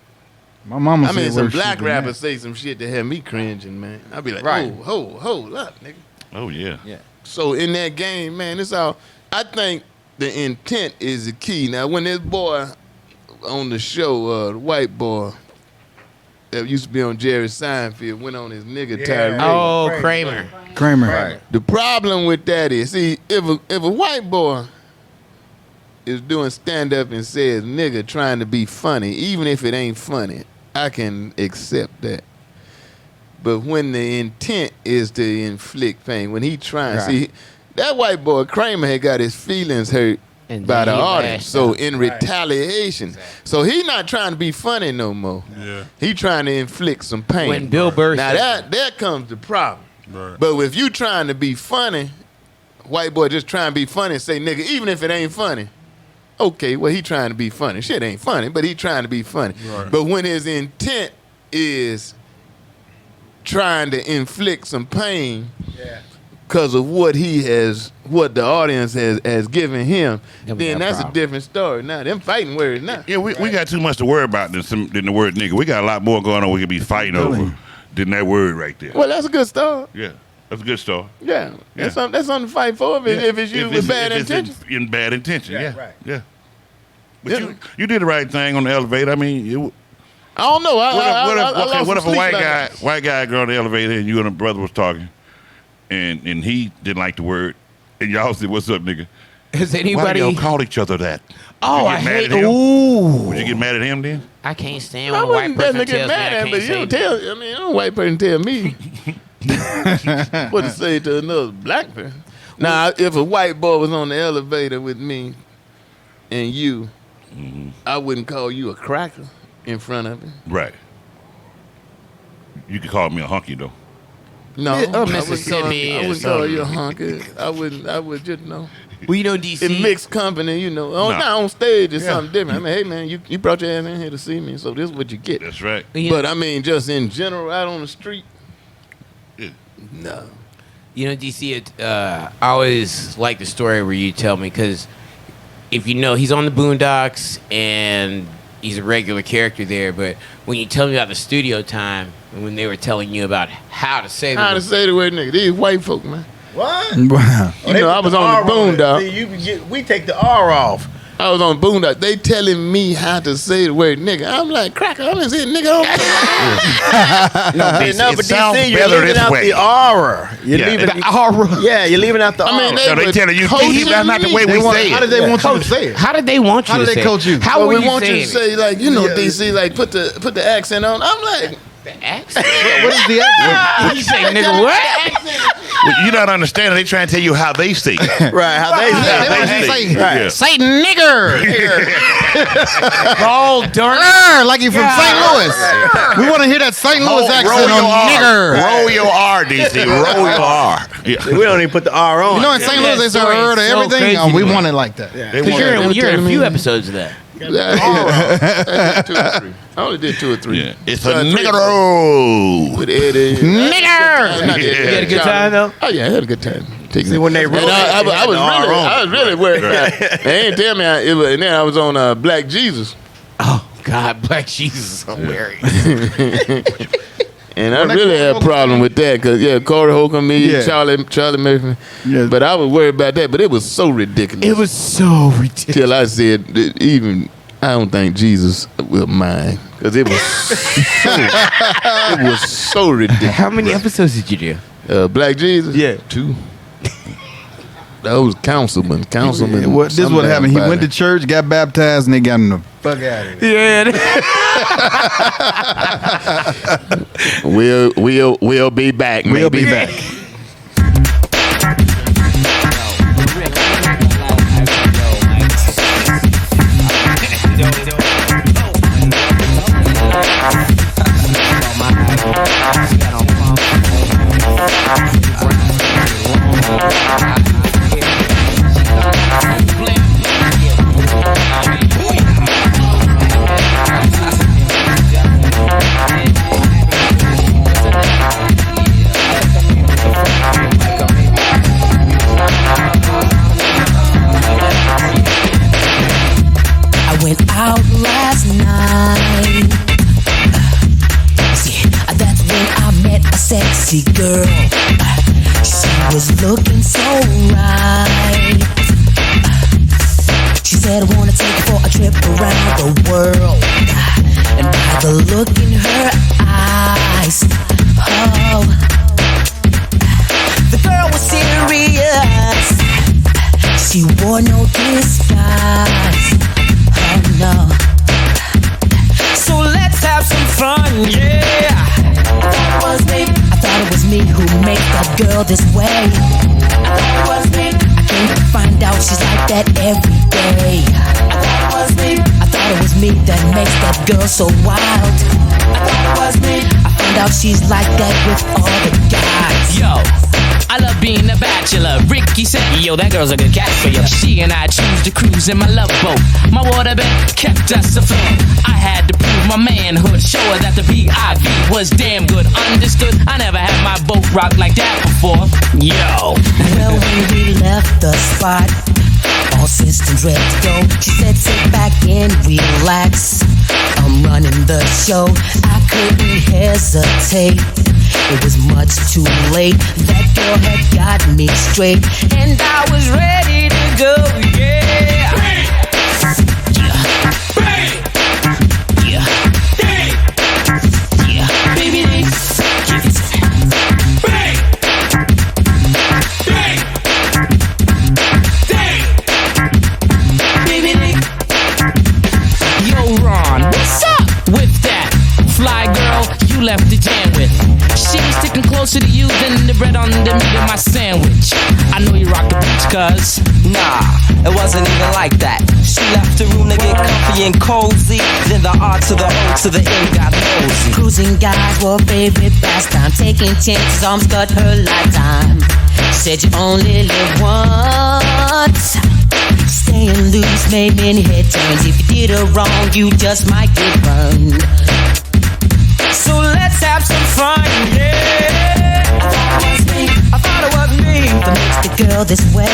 My mama I mean, said some worse shit black than rappers say some shit that had me cringing, man. I'd be like, Right. hold up, nigga. Oh yeah. So in that game, man, it's all. I think the intent is the key. Now, when this boy on the show, the white boy that used to be on Jerry Seinfeld, went on his nigga tirade. Oh, Kramer. that. Kramer. Right. The problem with that is, see, if a white boy is doing stand up and says nigga trying to be funny, even if it ain't funny, I can accept that. But when the intent is to inflict pain, when he trying, see, that white boy Kramer had got his feelings hurt And by then the he audience. lashed So out. in retaliation, so he not trying to be funny no more. Yeah. He trying to inflict some pain. When Bill Burr now said that comes the problem. Right. But if you trying to be funny, white boy just trying to be funny and say nigga, even if it ain't funny. Okay, well he trying to be funny. Shit ain't funny, but he trying to be funny. Right. But when his intent is trying to inflict some pain because of what the audience has given him, Then we then got that's a problem. different story. Now them fighting words now. Yeah, we got too much to worry about than the word nigga. We got a lot more going on we could be fighting over than that word right there. Well, that's a good start. Yeah, that's a good story. Yeah, that's something to fight for if it's used with bad if it's intentions. in bad intention, yeah. right. Yeah. But Yeah. you did the right thing on the elevator. I mean, I don't know. what if what a white guy go on the elevator and you and a brother was talking, and he didn't like the word, And y'all said, "What's up, nigga?" Has Why anybody? do y'all call each other that? Oh, You I get mad hate. at him? Ooh, Would you get mad at him then? I can't stand I when a white wouldn't person definitely tells get me I mad at him, can't but you say. don't tell. I mean, no white person tell me what to say to another black person. Now, if a white boy was on the elevator with me and you, I wouldn't call you a cracker in front of him. Right. You could call me a hunky though. No, Oh, I wouldn't Mississippi call, I or wouldn't call you a something. honker. I would just know. Well, you know, DC. In mixed company, you know. On, No. Now on stage is something different. I mean, hey man, you brought your ass in here to see me, so this is what you get. That's right. You But know, I mean, just in general, out on the street, Yeah. no. you know, DC. I always like the story where you tell me because if you know, he's on the Boondocks and he's a regular character there. But when you tell me about the studio time and when they were telling you about how to say How to say the word nigga? These white folk, man. What? Wow. You know, I was on the Boondocks. See, we take the R off. I was on Boondocks. They telling me how to say the word nigga. I'm like, cracker, I'm gonna say nigga all No, but sounds DC, you're better leaving this out way. the aura. You're Yeah. leaving the aura. Yeah, you're leaving out the aura. I mean, No, they were telling you, coaching "Steve, that's not the me. way we say How did it." they want you to say it? How did they want you How to did they say coach it? you? How Well, were we you want you saying to say, like, you know, DC, like, put the accent on. I'm like, it? The accent? What is the accent? You say nigga what? Well, you're not understanding. They trying to tell you how they say it. Right, how they They say want you it. to say, Yeah. say nigger. Oh, darn it. Nigger, like you from St. Louis. We want to hear that St. Louis accent on nigger. Roll your R, DC. Roll your R. Yeah. We don't even put the R on. You know, in St. Louis, they say story heard is of so everything. crazy Oh, we to me. want it like that. They Because want you're in telling a few me. episodes of that. I did 2 or 3. I only did 2 or 3. Yeah. It's a 3 nigger. with Eddie. Nigger. Not Eddie, You had a good time, though? Oh yeah, I had a good time. See, when they And roll I it, was really worried. They ain't tell me. And then I was on Black Jesus, Oh, God, Black Jesus is hilarious. and I really had a problem with that because Corey Holcomb, me, Yeah. Charlie Murphy. Yeah. But I was worried about that. But it was so ridiculous. It was so ridiculous. Till I said that even I don't think Jesus will mind because it was so ridiculous. How many episodes did you do? Black Jesus? Yeah. 2. That was councilman. This is what happened. He went to church, got baptized, and they got him the fuck out of here. Yeah. We'll be back. We'll be maybe. back. I went out last night. See, that's when I met a sexy girl. She was looking so right. She said, I wanna take you for a trip around the world. And by the look in her eyes, oh, the girl was serious. She wore no disguise. Oh no. So let's have some fun, yeah. I thought it was me who made that girl this way. I thought it was me. I came to find out she's like that every day. I thought it was me that makes that girl so wild. I thought it was me. I found out she's like that with all the guys. Yo, I love being a bachelor. Ricky said, yo, that girl's a good catch for you. She and I choose to cruise in my love boat. My waterbed kept us afloat. I had to prove my manhood, show her that the VIV was damn good. Understood? I never had my boat rocked like that before. Yo. Well, when we left the spot, all systems ready to go. She said, sit back and relax. I'm running the show. I couldn't hesitate. It was much too late. That girl had got me straight, and I was ready to go. Yeah. Baby, they give it to me. left to jam with. She was sticking closer to you than the bread on the meat of my sandwich. I know you rock the beach, cuz. Nah, it wasn't even like that. She left the room to get comfy and cozy. Then the R to the O to the N got nosy. Cruising guys were favorite pastime. Taking chances, arms cut her lifetime. Said you only live once. Staying loose made many head turns. If you did her wrong, you just might get burned. So let's have some fun, yeah. I thought it was me that makes the girl this way.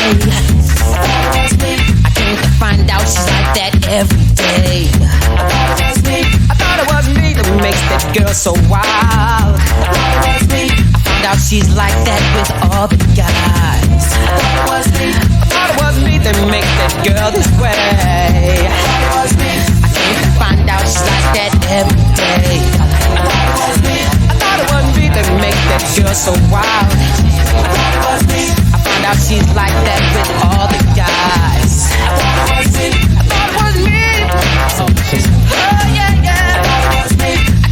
I came to find out she's like that every day. I thought it was me that makes that girl so wild. I found out she's like that with all the guys. I thought it was me that makes that girl this way. I came to find out she's like that every day. I thought it was me that makes that girl so wild. I found out she's like that with all the guys. I thought it was me. Oh yeah, yeah. I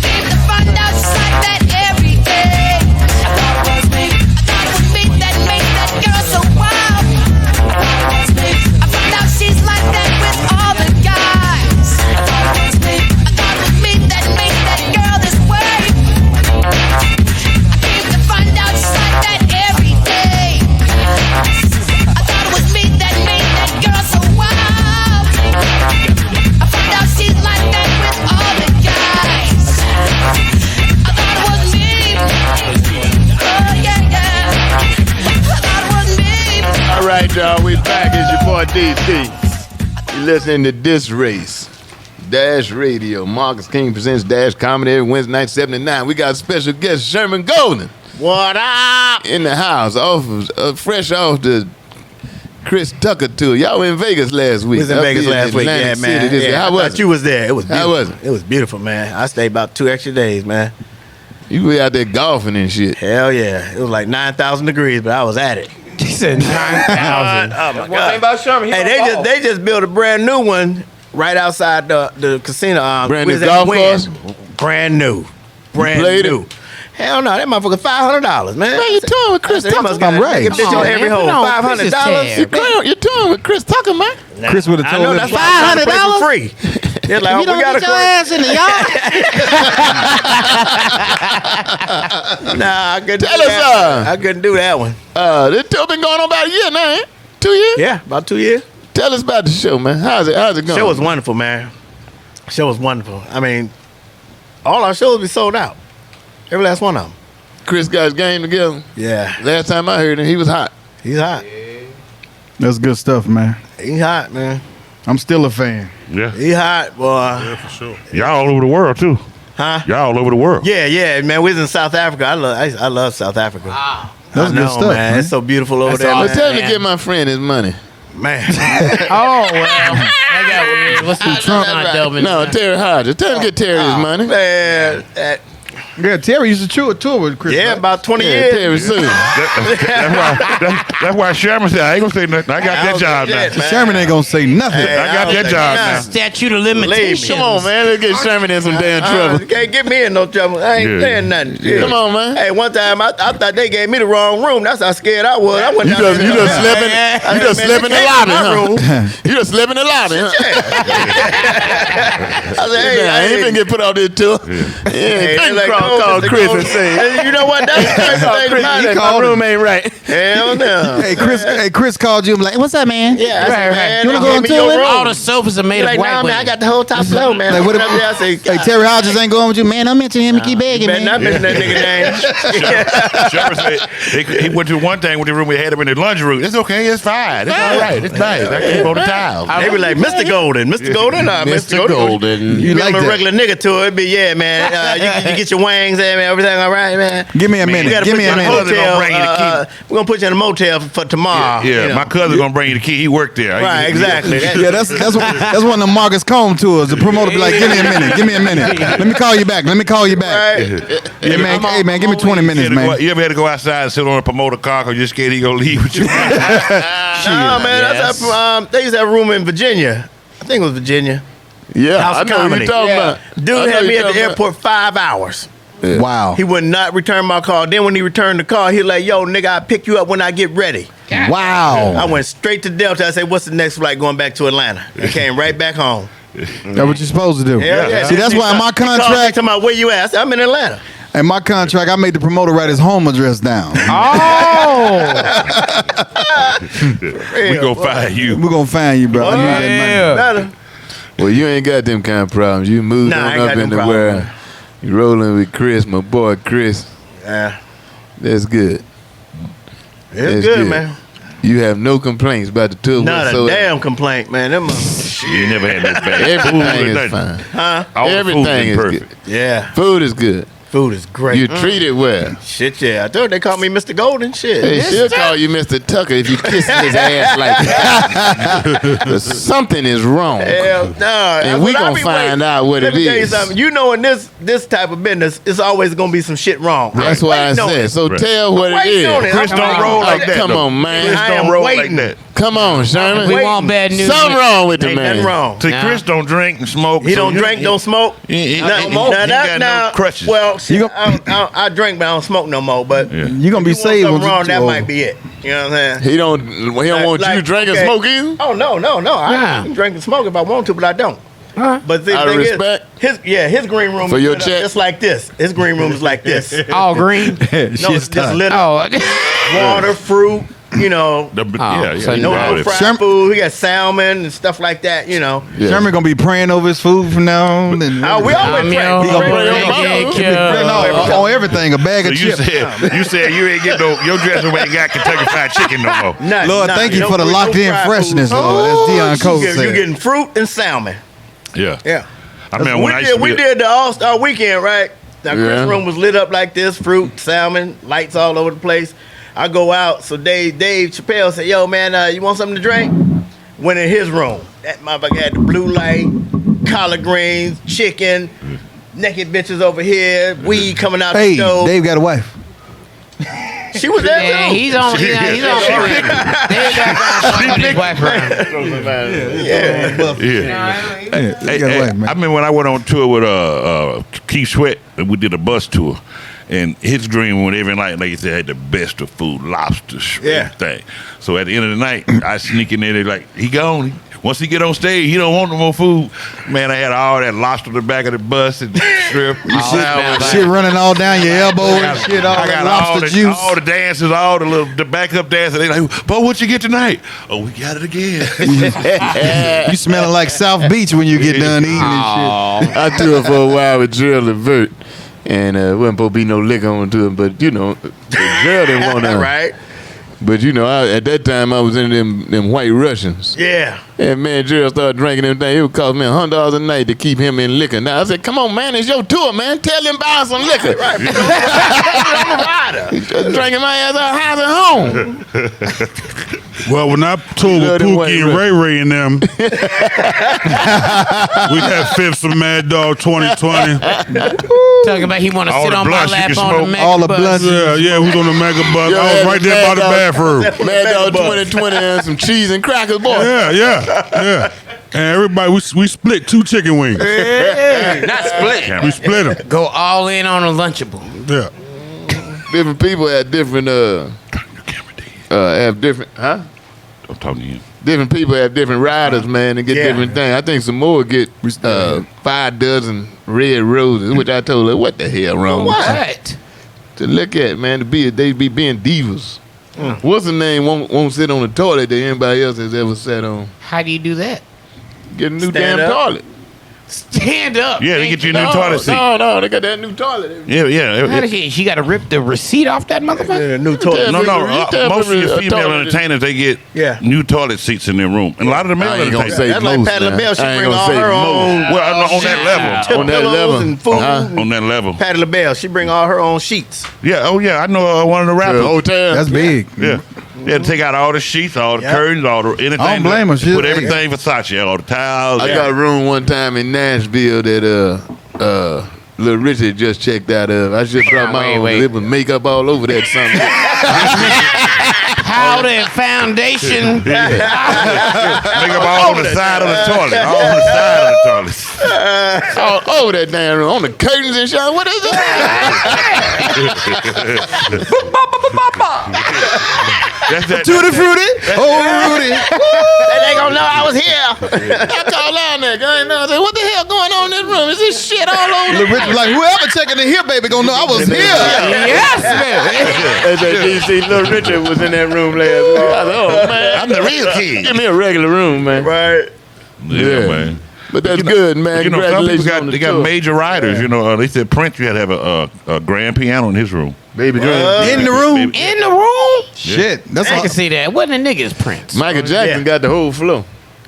came to find out she's like that every day. I thought it was me that made that girl so wild. I found out she's like that with all the guys. I thought it was me that made that girl this way. I came to find out she's like that every day. I thought it was me that made that girl so wild. I found out she's like that with all the guys. I thought it was me. Oh yeah, yeah. I thought it was me. All right, y'all, we back. It's your boy DC. You listening to This Race, Dash Radio. Marcus King presents Dash Comedy every Wednesday night, 7 to 9. We got special guest Sherman Golden What up? in the house, fresh off the Chris Tucker tour. Y'all were in Vegas last week. We was in Vegas last week, yeah, man. City. Yeah, How I was thought it? you was there. It was beautiful. How was it? It was beautiful, man. I stayed about 2 extra days, man. You were out there golfing and shit. Hell yeah. It was like 9,000 degrees, but I was at it. He said 9,000. Oh my One thing God. about Sherman, he Hey, don't they just built a brand new one right outside the casino. Brand we new was at golf Wynn. course? Brand new. Brand played new. Hell no, that motherfucker $500, man. Man, you touring with Chris I said, he Tucker. must got I'm right. a bitch on every hole. $500. You're touring with Chris Tucker, man. Chris would have I told know him. that's $500 for free. They're like, You don't we got get your ass in the yard. Nah, I couldn't Tell do us, that. I couldn't do that one. This tour been going on about a year now, ain't it? 2 years? Yeah, about 2 years. Tell us about the show, man. How's it going? Show was wonderful, man. Show was wonderful. I mean, all our shows be sold out. Every last one of them. Chris got his game together. Yeah, Last time I heard him, he was hot. he's hot. That's good stuff, man. He's hot, man. I'm still a fan. Yeah. He hot, boy. Yeah, for sure. Y'all all over the world, too. Huh? Y'all all over the world. Yeah, man. We was in South Africa. I love South Africa. That's I know, good stuff, man. It's so beautiful over there, Well, man. tell him to give my friend his money. Man. Oh, well. That got weird. Let's do Trump not delving. No, Terry Hodges. Tell him to get Terry his money. Man, Yeah, Terry used to tour with Chris. yeah, right? about 20 Yeah, years. Terry soon. That's why Sherman said, I ain't going to say nothing. I got that job now. Shit, man. Sherman ain't gonna say nothing. Hey, I got don't that say job nothing. now. Statute of Believe me. limitations. Come on, man. Let's get Sherman in some damn trouble. You can't get me in no trouble. I ain't Yeah. saying nothing. Yeah. Come on, man. Hey, one time I thought they gave me the wrong room. That's how scared I was. I went You down just, there. you just slept in, I you said, just man, slept in they the came lobby, my room. huh? You just slept in the lobby, huh? I said, hey, I ain't been get put on this tour. Yeah, Hey, couldn't they like, call no, Mr. Chris Gold. and say, Hey, you know what? That's the crazy thing about it. my room ain't right. Hell no. Hey, Chris called you. I'm like, what's up, man? Yeah, I said, man, You wanna they go gave on me tour your with me? room. All the sofas are made He of like, white nah, man, I women. got the whole top floor, man. Like, I what went up there, I say, Hey, Terry Hodges ain't going with you, man. I'm mentioning him and keep begging, better not man. mention that nigga name. Sherman said, he went to one thing with the room, we had him in the lunch room. It's okay, it's fine. It's all right, it's nice. I keep on the tile. They be like, Mr. Golden, Mr. Golden, Mr. Golden. You like like a that. regular nigga tour, it'd be, yeah, man. You get your wangs and everything all right, man. Give me a We minute. gotta Give put me you a in a minute. hotel. Bring you the We're gonna put you in a motel for tomorrow. Yeah, you know. my cousin's going to bring you the key. He worked there. Right, exactly. Yeah, that's one of the Marcus Combe tours. The promoter be like, give me a minute. Give me a minute. Let me call you back. Let me call you back. Right. Yeah, man. Hey, man, give me 20 minutes, man. You ever had to go outside and sit on a promoter car because you're scared he going to leave with you? No, man, that's they used to have a room in Virginia. I think it was Virginia. Yeah, House I of know what Comedy. you're talking about. Dude had me at the airport 5 hours. Yeah. Wow. He would not return my call. Then when he returned the call, he like, yo, nigga, I'll pick you up when I get ready. Wow. I went straight to Delta. I said, what's the next flight going back to Atlanta? And came right back home. That's what you're supposed to do. Hell yeah. See, that's why in my He called me contract, talking about where you at. I said, I'm in Atlanta. in my contract, I made the promoter write his home address down. We gonna find you. We're gonna find you, bro. I need that money. Better. Well, you ain't got them kind of problems. You moved Nah, I on ain't up got them into problems. where you rolling with Chris, my boy Chris. Yeah. That's good. It's That's good, man. You have no complaints about the tour Not a whatsoever. damn complaint, man. Them You never had no bad Everything food or is nothing. fine. huh? All the food's Everything been is perfect. good. Yeah. Food is good. Food is great. You treated well. Shit, yeah. I told you they called me Mr. Golden. Shit. Hey, she'll call you Mr. Tucker if you kiss his ass like that. But something is wrong. Hell no. And we gonna find out what Let it me tell you is. something. You know, in this type of business, it's always gonna be some shit wrong. That's why I said. So tell what it waiting on is. it. Chris don't roll like that, Come though. on, man. Chris I don't am roll like waiting. that. Come on, Sherman. We want bad news. Something wrong with the Ain't man. nothing wrong. See, Nah. Chris don't drink and smoke. He so don't drink, don't smoke. He Nah, got nah, no crutches. Well, shit, You I drink, but I don't smoke no more. But Yeah. You're gonna be if you want saved something when wrong, that you might be it. You know what I'm saying? He don't want you to drink and okay. smoke either. Oh no. I Nah. can drink and smoke if I want to, but I don't. But the Out of thing respect? is, his green room For is your lit up check? just like this. His green room is like this. All green. No, it's just lit up. Oh, Water, fruit, you know. so No all that. fried Sherm- food. He got salmon and stuff like that, you know. Yeah. Sherman gonna be praying over his food from now on. And Oh, we always pray. He gonna pray Pray over over no, on everything. A bag So of you chips. said you ain't get no your dressing ain't got Kentucky Fried Chicken no more. Nothing, Lord, nothing. thank you No for the fruit, locked no in fried freshness, food. Lord. As Dion Cole You're said. getting fruit and salmon. Yeah. Yeah. I mean, when I used to we be did the All-Star weekend, right? Now, Yeah. Chris' room was lit up like this, fruit, salmon, lights all over the place. I go out, so Dave Chappelle said, yo, man, you want something to drink? Went in his room. That motherfucker had the blue light, collard greens, chicken, naked bitches over here, weed coming out Hey, the stove. Dave got a wife. She was there, yeah, too. he's on. He's on. They got his wife around. Yeah. Yeah. He got a wife, man. I mean, when I went on tour with Keith Sweat, and we did a bus tour, and his dream when every night, like he said, had the best of food, lobster, shrimp, Yeah. thing. So at the end of the night, I sneak in there, they like, he gone. Once he get on stage, he don't want no more food. Man, I had all that lobster in the back of the bus and shrimp, salmon. Shit running all down your elbow and shit, all I that got lobster juice. all the dances, all the backup dances. They like, but what you get tonight? Oh, we got it again. You smelling like South Beach when you get done eating and shit. I toured for a while with Gerald and Vert, and wasn't supposed to be no liquor on to him, but you know, Gerald didn't want to. Right? But you know, at that time I was in them White Russians. Yeah. And man, Gerald started drinking them things. It would cost me $100 a night to keep him in liquor. Now I said, "Come on, man, it's your tour, man. Tell him buy some liquor." Right. I'm a rider. He's just drinking my ass out house at home. Well, when I toured with Love them Pookie white and Ray Ray and them, we had Fifths of Mad Dog 2020. Talking about he want to All sit the on my blunts you lap can on the smoke. mega All the bus. blunts. Yeah, we was on the Mega Bus. Yo, I was right there by the Mad Dog. bathroom. Mad Dog 2020 and some cheese and crackers, boy. Yeah. And everybody, we split 2 chicken wings. Not split. We split them. Go all in on a Lunchable. Yeah. Different people have different have different I'm talking to you. different people have different riders, man, and get Yeah. different things. I think Samoa get 5 dozen red roses, which I told her, what the hell wrong with you? What? To look at, man, they be being divas. What's the name won't sit on the toilet that anybody else has ever sat on? How do you do that? Get a new Stand damn up. toilet. Stand up. Yeah, they get you a new No, toilet seat. No, they got that new toilet. Yeah. How does she got to rip the receipt off that motherfucker? Yeah, new toilet. No, You tell most of me your a female toilet is- entertainers, they get Yeah. new toilet seats in their room. And a lot of the male I ain't gonna entertainers. say That's like most, Patti man. LaBelle. She I ain't bring gonna all say her most. own Well, on that level. tip On that pillows level. and food. On that level. Patti LaBelle, she bring all her own sheets. Yeah, I know one of the The rappers. hotel. That's big. Yeah. Yeah, take out all the sheets, all the Yeah. curtains, all the anything. I don't blame her. She- Put everything Versace, all the towels. I got a room one time in Nashville that Little Richard just checked out of. I just brought my own. wait. It was makeup all over that something. powder and foundation. Make them all on the side of the toilet. All on the side of the toilet. All over that damn room. On the curtains and shit. What is it? That's that. Tutti frutti. Oh, Rudy. They gonna know I was here. I called down there, guy, and I said, what the hell going on in this room? Is this shit all over? Little Rich was like, whoever checking the here, baby, gonna know I was here. Yes, man. That's that DC. Little Richard was in that room last week. I said, oh, man. I'm the real king. Give me a regular room, man. Right. Yeah, man. But that's good, man. You know, some Congratulations people on the they got tour. major writers. You know, they said Prince, you had to have a grand piano in his room. Baby girl. In the room. In the room? Shit. That's I all. can see that. What the niggas Prince? Michael Jackson got the whole floor.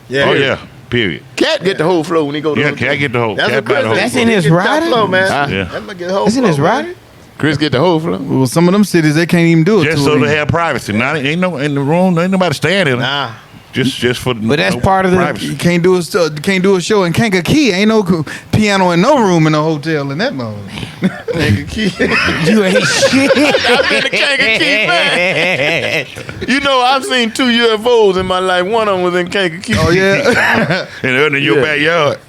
Yeah. Oh yeah. Period. Cat get the whole floor when he go to Yeah, the Cat get the whole. That's Cat what buy the whole. That's floor. in his rider? Flow, man. Yeah. That might get the whole That's in his flow, man. rider? Chris get the whole floor. Well, some of them cities, they can't even do it. Just so they have privacy. Now ain't no in the room. Ain't nobody staying in it. Nah. Just for. But that's part of the- privacy. You can't do a show in Kankakee. Ain't no piano in no room in a hotel in that mode. You ain't shit. I've been to Kankakee, man. You know, I've seen 2 UFOs in my life. One of them was in Kankakee. Oh yeah. And they're in your backyard.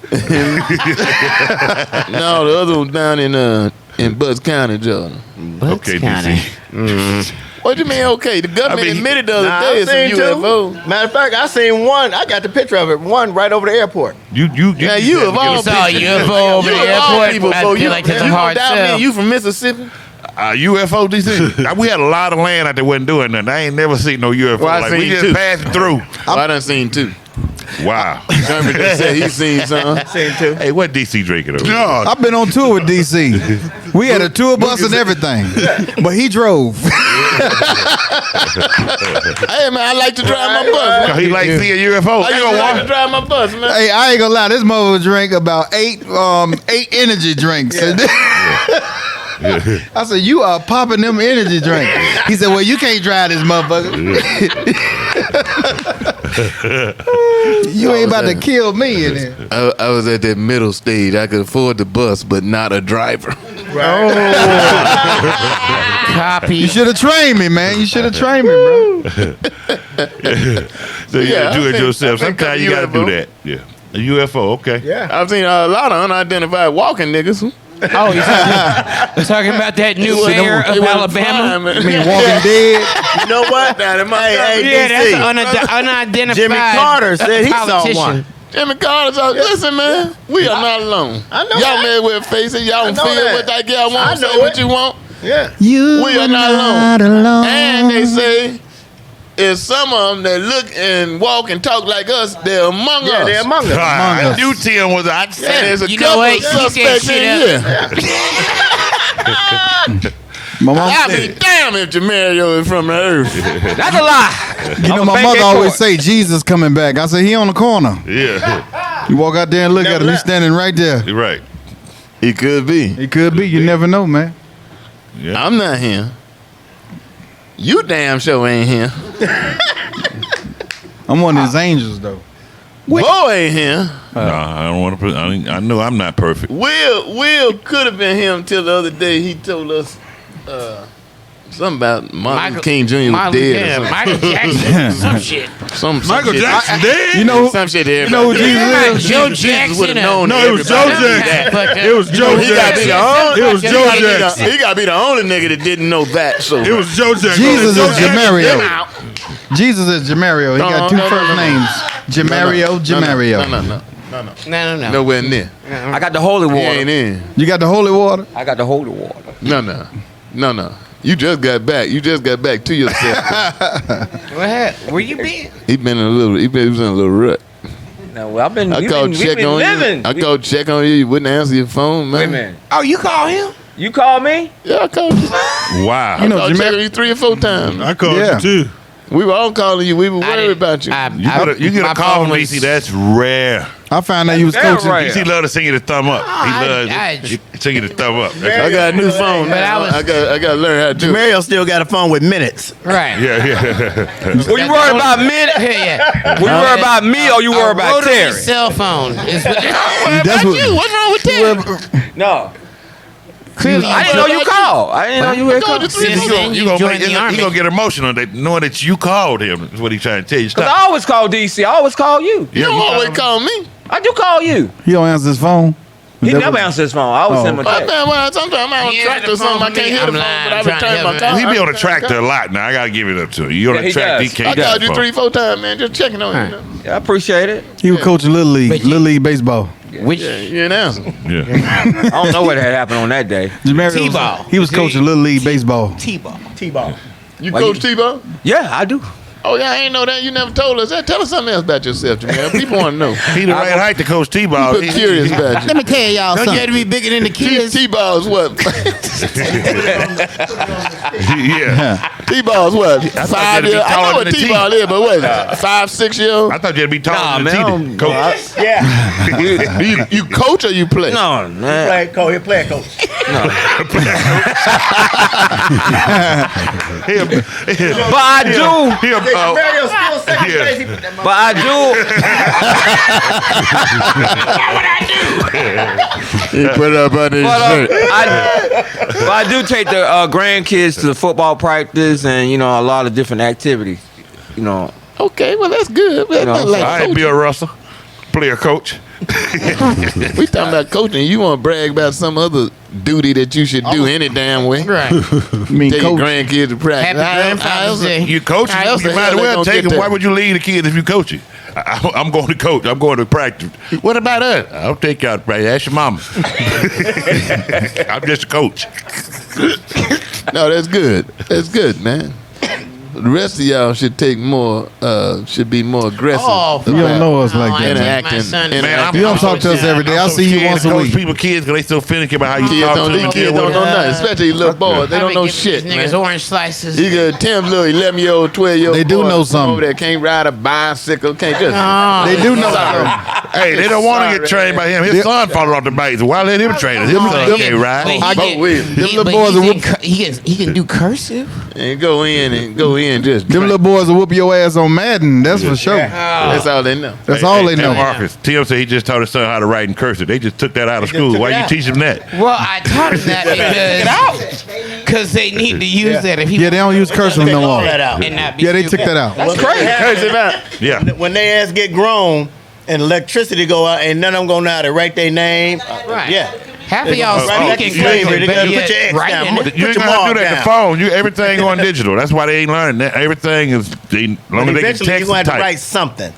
No, the other one down in Butts County, Georgia. Okay, DC. What you mean? Okay, the government admitted the other Nah, day I've it's some seen two. UFO. Matter of fact, I seen one. I got the picture of it. One right over the airport. You Now you of all saw a people, UFO over you the of all airport. people, I Bo, feel you, like that's a you hard doubt sell. me? You from Mississippi? UFO DC. We had a lot of land out there wasn't doing nothing. I ain't never seen no UFO. Well, I like we seen just two. passing through. I done seen 2. Wow. Kermit just said he seen some. Seen two. Hey, what DC drinking over? No, I've been on tour with DC. We had a tour bus and everything, but he drove. Hey man, I like to drive my bus. Man. He like see a UFO. I used to like to drive my bus, man. Hey, I ain't gonna lie. This mother drank about eight energy drinks. I said, "You are popping them energy drinks." He said, "Well, you can't drive this motherfucker. You ain't about to kill me in there." I was at that middle stage. I could afford the bus, but not a driver. Copy. You should have trained me, man. You should have trained me, bro. So you Yeah, gotta do it I think- yourself. I think Sometimes a you gotta do UFO. that. Yeah. A UFO, okay. Yeah. I've seen a lot of unidentified walking niggas. Oh, he's talking about that new mayor of Alabama. I mean, Walking Dead. You know what? Down in my Hey, Yeah, DC. that's unidentified. Jimmy Carter said he saw politician. one. Jimmy Carter's out. Listen, man, we are not alone. I know Y'all that. may well face it. Y'all I don't know feel that. what that girl I wants. know Say what it. you want. Yeah. You We are not alone. And they say if some of them that look and walk and talk like us, they're among Yeah, us. they're among us. I knew Tim was. I And said there's a You know couple what? of Keep that suspects shit in up. here. My mom I'll said, be damn if Jamario is from the earth. That's a lie. you know, my mother always say Jesus coming back. I said, he on the corner. Yeah. You walk out there and look at him. He's left. standing right there. You're right. He could be. He could be. You never know, man. Yeah. I'm not here. You damn sure ain't here. I'm one of his angels, though. Bo ain't here. Nah, I don't want to. I know I'm not perfect. Will could have been him till the other day. He told us something about Martin Luther King Jr. was dead. Or Michael Jackson. Some shit. some Michael shit. Jackson dead? You know, Some shit. you know who Jesus is? Joe Jesus Jackson. would have known. No, it was Joe everybody. Jackson. It was Joe He got to be the Jackson. only. It was Joe Jackson. He got to be the only nigga that didn't know that. So It was Joe Jackson. Jesus Joe is Jackson. Jamario. Jesus is Jamario. He got two No, first names. Jamario, Jamario. No. nowhere near. I got the holy He water. ain't in. You got the holy water? I got the holy water. No. You just got back. You just got back to yourself. What happened? Where you been? He was in a little rut. No, well, I've been. I we've called been, check we've been on living. you. I called check on you. You wouldn't answer your phone, man. Wait a minute. Oh, you call him? You called me? Yeah, I called you. Wow. You know, I checked on you 3 or 4 times. I called Yeah. you too. We were all calling you. We were worried about you. You get a call from DC. That's rare. I found out he was Damn coaching. right. DC love to sing you the thumb up. He loves I- to sing you the thumb up. I got a new phone. But I was- I got to learn how to do it. Mario still got a phone with minutes. Right. Yeah. Were you worried about me? Yeah. Were you worried about me or you worried about Rotary Terry? cell phone. Is what, That's what, What's wrong with that? No. Clearly, I didn't know you called. I didn't know you had called. Since then, He you gonna joined the army. get emotional knowing that you called him. Is what he's trying to tell you. Because I always call DC. I always call you. You don't always call me. I do call you. He don't answer his phone. He never answers his phone. I always send him a text. Sometimes I'm on tractor or something. I can't hear the phone, but I return my call. He be on the tractor a lot now. I gotta give it up to him. You on the tractor? He can't. I called you 3-4 times, man. Just checking on you. Yeah, I appreciate it. He was coaching Little League baseball. Which you an answer. Yeah. I don't know what had happened on that day. T-ball. He was coaching Little League baseball. T-ball. You coach T-ball? Yeah, I do. Oh, yeah, I ain't know that. You never told us that. Tell us something else about yourself, Jamal. People want to know. He the right height to coach T-ball. People curious about you. Let me tell y'all Don't you something. have to be bigger than the kids? T-ball is what? Yeah. T-ball is what? I thought 5 you'd be years. I know taller what than the T-ball is, but what is it? 5, 6 years old? I thought you'd be taller than man, the coach. Yeah. You coach or you play? No, man. He player coach. But I do. Mario's still second yeah. base. But I do. He put up on his shirt. But I do take the grandkids to football practice and a lot of different activities. Okay, well, that's good. That's not like I ain't coaching. Bill Russell, player coach. We talking about coaching. You want to brag about some other duty that you should do any damn way. Right. mean, Take your coach. grandkids to practice. Happy Grandfather's Day. You coach, How else you the might hell as they well gonna take get him. that? Why would you leave the kids if you coach it? I'm going to coach. I'm going to practice. What about us? I'll take y'all to practice. Ask your mama. I'm just a coach. No, that's good. That's good, man. The rest of y'all should take more. Should be more aggressive. Oh, You don't know us like that. Interacting. You don't talk to us every day. I see you once a week. People kids because they still finicky about how you Kids talk don't, to them. kids don't know nothing, especially these little boys. They don't know shit, These man. niggas orange slices. You got 10 little 11-year-old, 12-year-old. They do boys know something. over there can't ride a bicycle. Can't just. They do know something. Hey, they don't want to get trained by him. His son falling off the bike, so why let him train us? His son can't ride. Them little boys will whoop. He can do cursive. And go in just. Them little boys will whoop your ass on Madden. That's for sure. That's all they know. That's all they know. Marcus, Tim said he just taught his son how to write in cursive. They just took that out of school. Why you teach him that? Well, I taught him that because they need to use that. If he Yeah, they don't use cursive no more. and not be Yeah, they stupid. took that out. That's crazy. Cursive out. Yeah. When they ass get grown and electricity go out, and none of them gonna know how to write their name. Right. Yeah. Half of y'all Right, speaking like slavery, they cursive, gotta but put your yet X writing down. it. You Put ain't your gonna mark do that down. the phone. Everything going digital. That's why they ain't learning that. Everything is long as they can Eventually, text you're and gonna have to type. write something.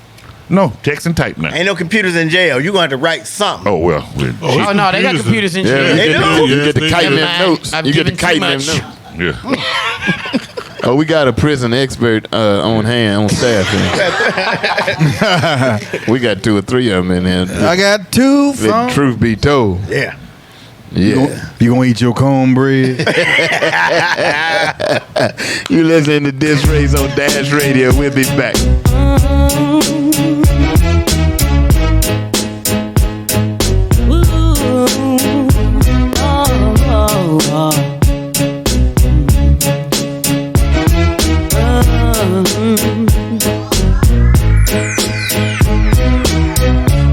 No, text and type now. Ain't no computers in jail. You're gonna have to write something. Oh well. Oh no, they got computers in jail. They do. You get to kiting them Never mind. notes. I've You get to given too kiting them much. notes. Yeah. Oh, we got a prison expert on hand, on staff. We got 2 or 3 of them in here. I got 2 Let from. truth be told. Yeah. Yeah. You gonna eat your cornbread? You listening to This Race on Dash Radio. We'll be back.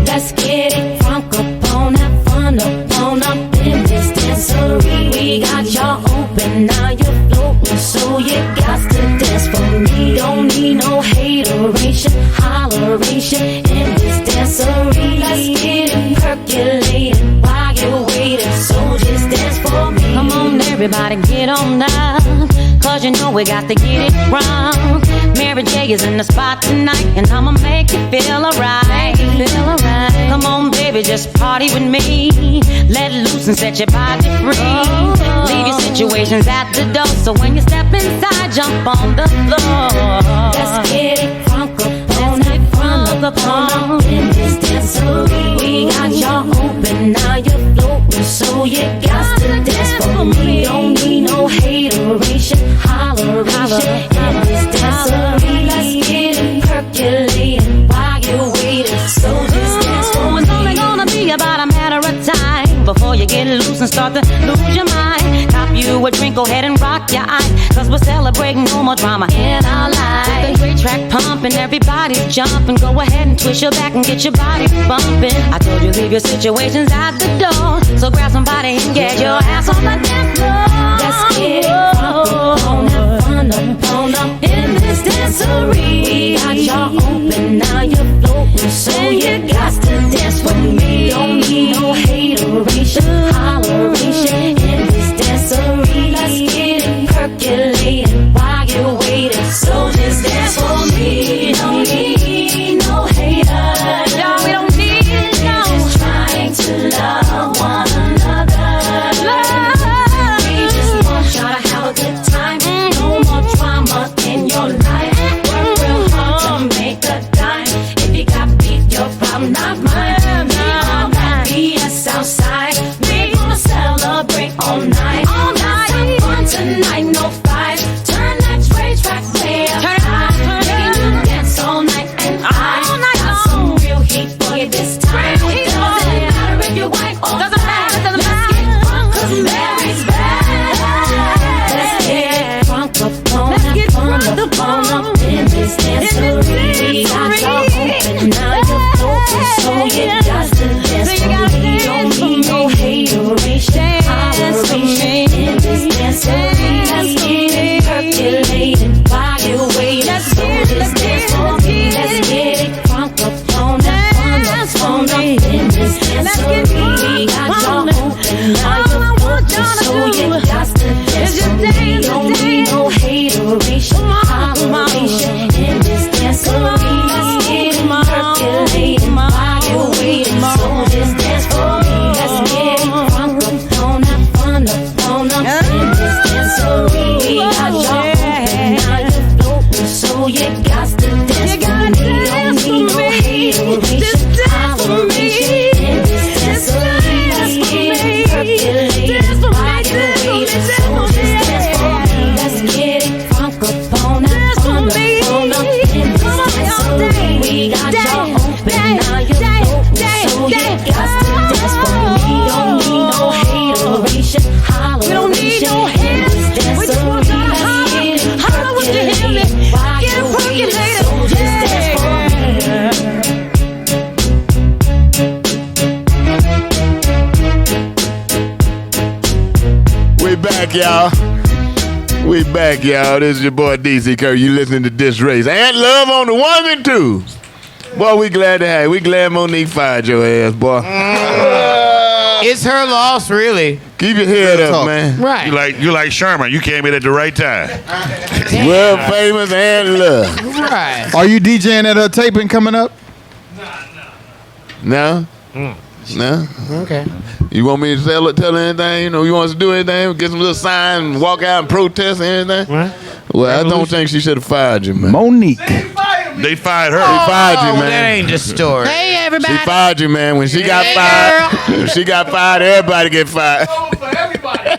Let's get it crunk up on, have fun up in this dancery. We got y'all open, now you're floating, so you got to dance for me. Don't need no hateration, holleration in this dancery. Let's get it percolating while you're waiting, so just dance for me. Come on, everybody, get on up, cause you know we got to get it wrong. Mary J is in the spot tonight, and I'ma make you feel alright. Come on, baby, just party with me. Let loose and set your body free. Leave your situations at the door, so when you step inside, jump on the floor. Let's get it crunk up on in this dancery. We got y'all open, now you're floating, so you got to dance for me. Don't need no hateration, holleration in this dancery. Let's get it percolating while you're waiting, so just dance for me. It's only gonna be about a matter of time before you get loose and start to lose your mind. Cop you a drink, go ahead and rock your eyes, cause we're celebrating no more drama in our lives. With the great track pumping, everybody's jumping. Go ahead and twist your back and get your body bumping. I told you leave your situations at the door, so grab somebody and get your ass on the dance holleration, holleration in this dancery. Let's get it percolating while you're waiting. So just dance for me. No need no haters. No, we don't need no. Just trying to love one another. We just want y'all to have a good time. No more drama in your life. Work real hard to make a dime. If you got beef, your problem, not mine. All that BS outside. We gonna celebrate all night. All night. Have fun tonight, no fight. Turn that rage track way up high. Making you dance all night and I got some real heat for you this time. Doesn't matter if you're white or black. Let's get crunk 'cause Mary's back. Let's get crunk up in this dancery. Got y'all open, now you're open, so you got to dance for me. Don't need no hateration, holleration in this dancery. Let's get it percolating while you're waiting. So just dance for me. Let's get it crunk up on in this dancery. Got y'all open, now you're open, so you got to dance for me. Don't need no hateration, holleration in this dancery. Let's get it percolating while you're waiting. So just dance for me. Let's get it crunk up on in this dancery. Got y'all open, now you're floating, so you got to dance for me. Don't need no hateration, holleration in this dancery. Let's get it percolating while you're waiting. So just dance for me. Let's get it crunk up on in this dancery. We got y'all open, now you're floating, so you got to dance for me. Don't need no hateration, holleration in this dancery. Let's get it percolating while you're waiting. So just dance for We back, y'all. We back, y'all. This is your boy DC Curry. You listening to This Race. And love on the ones and twos. Boy, we glad to have you. We glad Monique fired your ass, boy. It's her loss, really. Keep your head up, man. Right. You like Sherman. You came in at the right time. World famous and love. Right. Are you DJing at a taping coming up? No? No? Okay. You want me to tell anything? You know, you want us to do anything? Get some little sign, walk out and protest or anything? Well, I don't think she should have fired you, man. Monique. They fired her. She fired you, Oh, man. that ain't the story. Hey, everybody. She fired you, man. When she got fired, when she got fired, everybody get fired.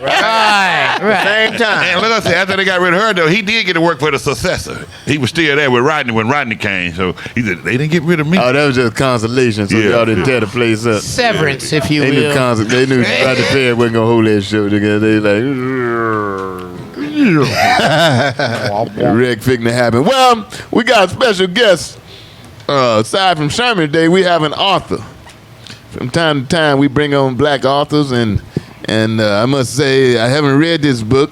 Right. Same time. And let us say, after they got rid of her, though, he did get to work for the successor. He was still there with Rodney when Rodney came. So he said, they didn't get rid of me. Oh, that was just consolation, so y'all didn't tear the place up. Severance, if you They knew, will. they knew Rodney Perry wasn't going to hold that show together. They like, wreck fixing to happen. Well, we got a special guest. Aside from Sherman today, we have an author. From time to time, we bring on black authors, and I must say, I haven't read this book,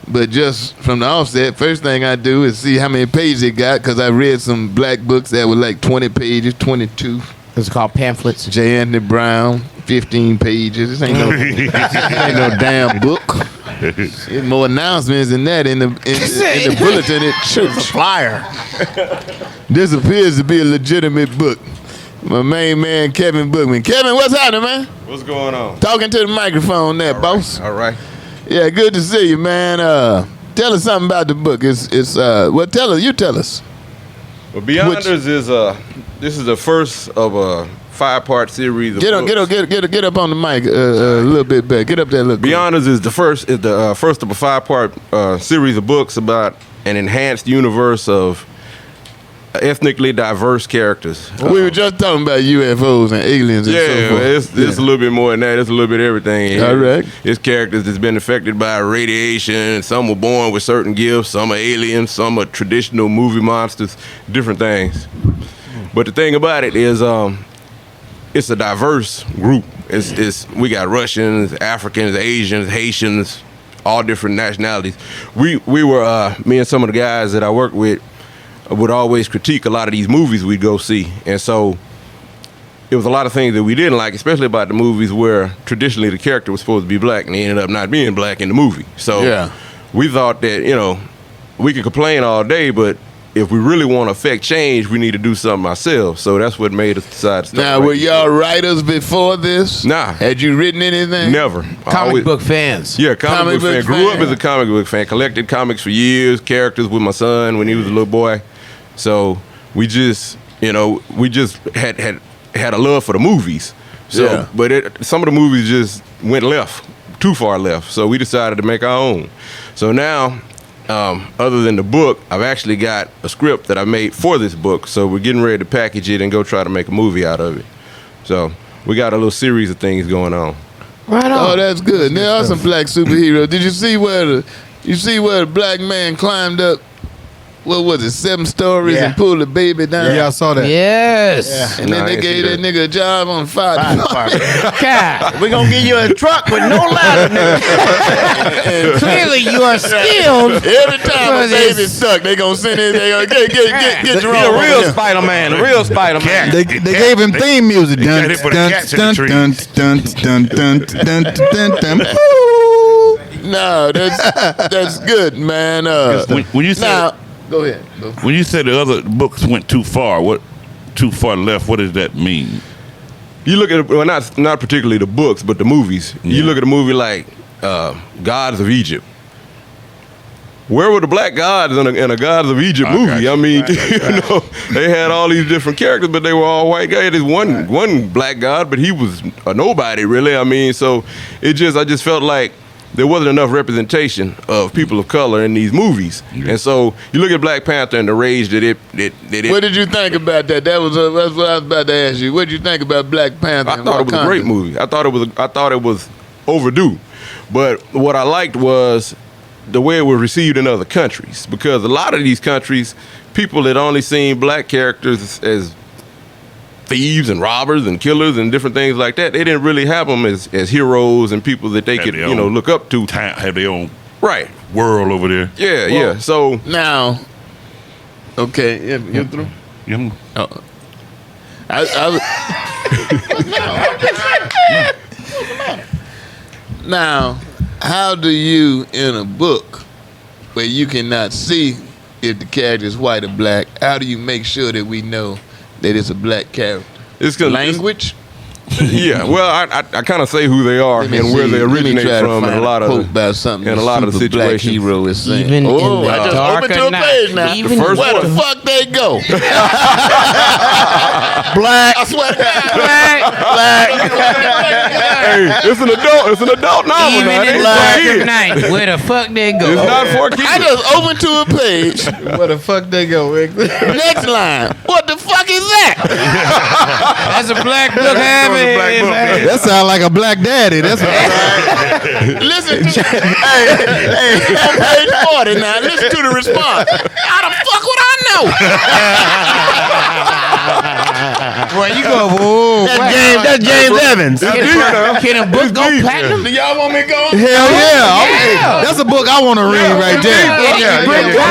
but just from the offset, first thing I do is see how many pages it got, because I read some black books that were like 20 pages, 22. It's called pamphlets. J. Anthony Brown, 15 pages. This ain't no, this ain't no damn book. There's more announcements than that in the bulletin at church. Flyer. This appears to be a legitimate book. My main man, Kevin Bookman. Kevin, what's happening, man? What's going on? Talking to the microphone there, boss. All right. Yeah, good to see you, man. Tell us something about the book. Tell us. Well, Beyonders is this is the first of a 5-part series of books. Get up on the mic a little bit back. Get up there a little bit. Beyonders is the first of a 5-part series of books about an enhanced universe of ethnically diverse characters. We were just talking about UFOs and aliens and so forth. It's a little bit more than that. It's a little bit of everything. All right. It's characters that's been affected by radiation. Some were born with certain gifts. Some are aliens. Some are traditional movie monsters. Different things. But the thing about it is, it's a diverse group. We got Russians, Africans, Asians, Haitians, all different nationalities. We were me and some of the guys that I worked with would always critique a lot of these movies we'd go see, and so it was a lot of things that we didn't like, especially about the movies where traditionally the character was supposed to be black and he ended up not being black in the movie. So we thought that, you know, we could complain all day, but if we really want to affect change, we need to do something ourselves. So that's what made us decide to start. Now, were y'all writers before this? Nah. Had you written anything? Never. Comic book fans. Yeah, comic book fan. Grew up as a comic book fan. Collected comics for years, characters with my son when he was a little boy. So we just, you know, had a love for the movies. So, but some of the movies just went left, too far left. So we decided to make our own. So now, other than the book, I've actually got a script that I made for this book. So we're getting ready to package it and go try to make a movie out of it. So we got a little series of things going on. Right on. Oh, that's good. There are some black superheroes. Did you see where the black man climbed up? What was it, 7 stories and pulled the baby down? Yeah, I saw that. Yes. And then they gave that nigga a job on fire department. God, we're going to give you a truck with no ladder, nigga. Clearly you are skilled. Every time a baby stuck, they going to send in, they going to get Jerome. The real Spider-Man, the real Spider-Man. They gave him theme music. Dun, They put dun, cats in the dun, tree. dun, dun, dun, dun, dun, dun, dun. No, that's good, man. When you said go ahead. when you said the other books went too far, what too far left? What does that mean? You look at, well, not particularly the books, but the movies. You look at a movie like Gods of Egypt. Where were the black gods in a Gods of Egypt movie? I mean, you know, they had all these different characters, but they were all white guys. There's one black god, but he was a nobody, really. I mean, so I just felt like there wasn't enough representation of people of color in these movies. And so you look at Black Panther and the rage that it What did you think about that? That's what I was about to ask you. What did you think about Black Panther? I thought it was a great movie. I thought it was overdue. But what I liked was the way it was received in other countries, because a lot of these countries, people had only seen black characters as thieves and robbers and killers and different things like that. They didn't really have them as heroes and people that they could, you know, look up to. Have their own world over there. Yeah, yeah. So now, okay, you're through. Yeah. Oh. Now, how do you, in a book where you cannot see if the character is white or black, how do you make sure that we know that it's a black character? Language? Yeah, well, I kind of say who they are and where they originate from, and a lot of about something and a lot of the black situations. hero is saying. Even in the I just dark opened to a page now. Even Where the fuck they go? Black. I swear to God. Black. Hey, it's an adult novel. Even now. in the dark of night, where the fuck they go? It's not for kids. I just opened to a page. Where the fuck they go, Rick? Next line. What the fuck is that? That's a black book habit. That sound like a black daddy. That's right. Listen to hey, on page 40 now. Listen to the response. How the fuck would I know? Boy, you go, whoa. That's James Evans. Can a book go platinum? Do y'all want me to go? Hell yeah. That's a book I want to read right there.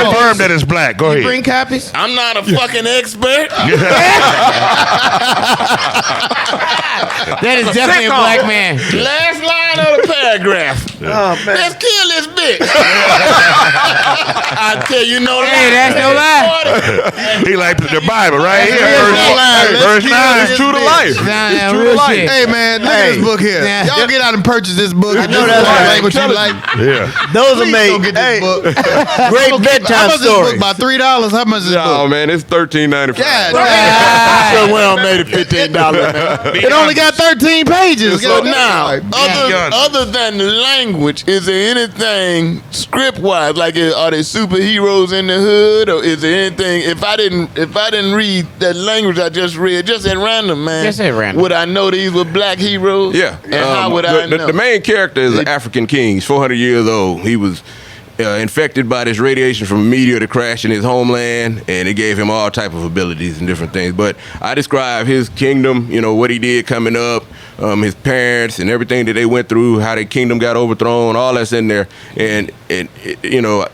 Confirm that it's black. Go ahead. Bring copies? I'm not a fucking expert. That is definitely a black man. Last line of the paragraph. Oh, man. Let's kill this bitch. I tell you no lie. Hey, that's no lie. He like the Bible right here. Verse 9. It's true to life. Nah, real shit. Hey man, look at this book here. Yeah. Y'all get out and purchase this book. I know that's right. What you like? Yeah. Those are Please made. go get this book. Great How bedtime much is this book? stories. About $3? How much is this Oh book? man, it's $13.95. God So we don't made it $15, man. It only got 13 pages. So now, other than the language, is there anything script-wise? Like, are there superheroes in the hood, or is there anything? If I didn't read that language I just read, just at random, man. Just at random. Would I know these were black heroes? Yeah. And how would I know? The main character is an African king. He's 400 years old. He was infected by this radiation from a meteor that crashed in his homeland, and it gave him all type of abilities and different things. But I describe his kingdom, you know, what he did coming up, his parents and everything that they went through, how their kingdom got overthrown, all that's in there. And you know,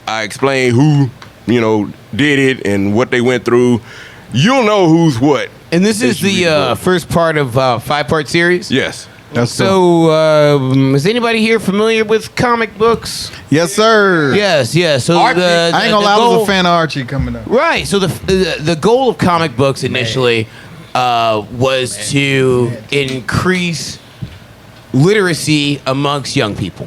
I explain who, you know, did it and what they went through. You'll know who's what And this is the first part of a 5-part series? Yes. Is anybody here familiar with comic books? Yes, sir. Yes. So I ain't gonna lie, I was a fan of Archie coming up. Right. So the goal of comic books initially was to increase literacy amongst young people.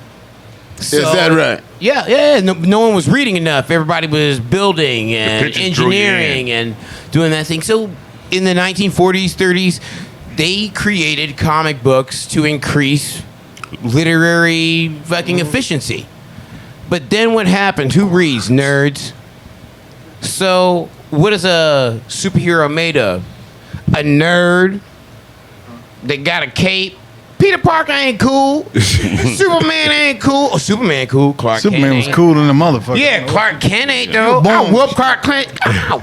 Is that right? Yeah. No one was reading enough. Everybody was building and pictures drew you engineering and doing that thing. So in the 1940s, 30s, they created comic books to increase literary fucking efficiency. But then what happened? Who reads? Nerds. So what is a superhero made of? A nerd that got a cape. Peter Parker ain't cool. Superman ain't cool. Oh, Superman cool. Clark Kent Superman was ain't. cool in the motherfucker. Yeah, Clark Kent ain't though. I whoop Clark Kent.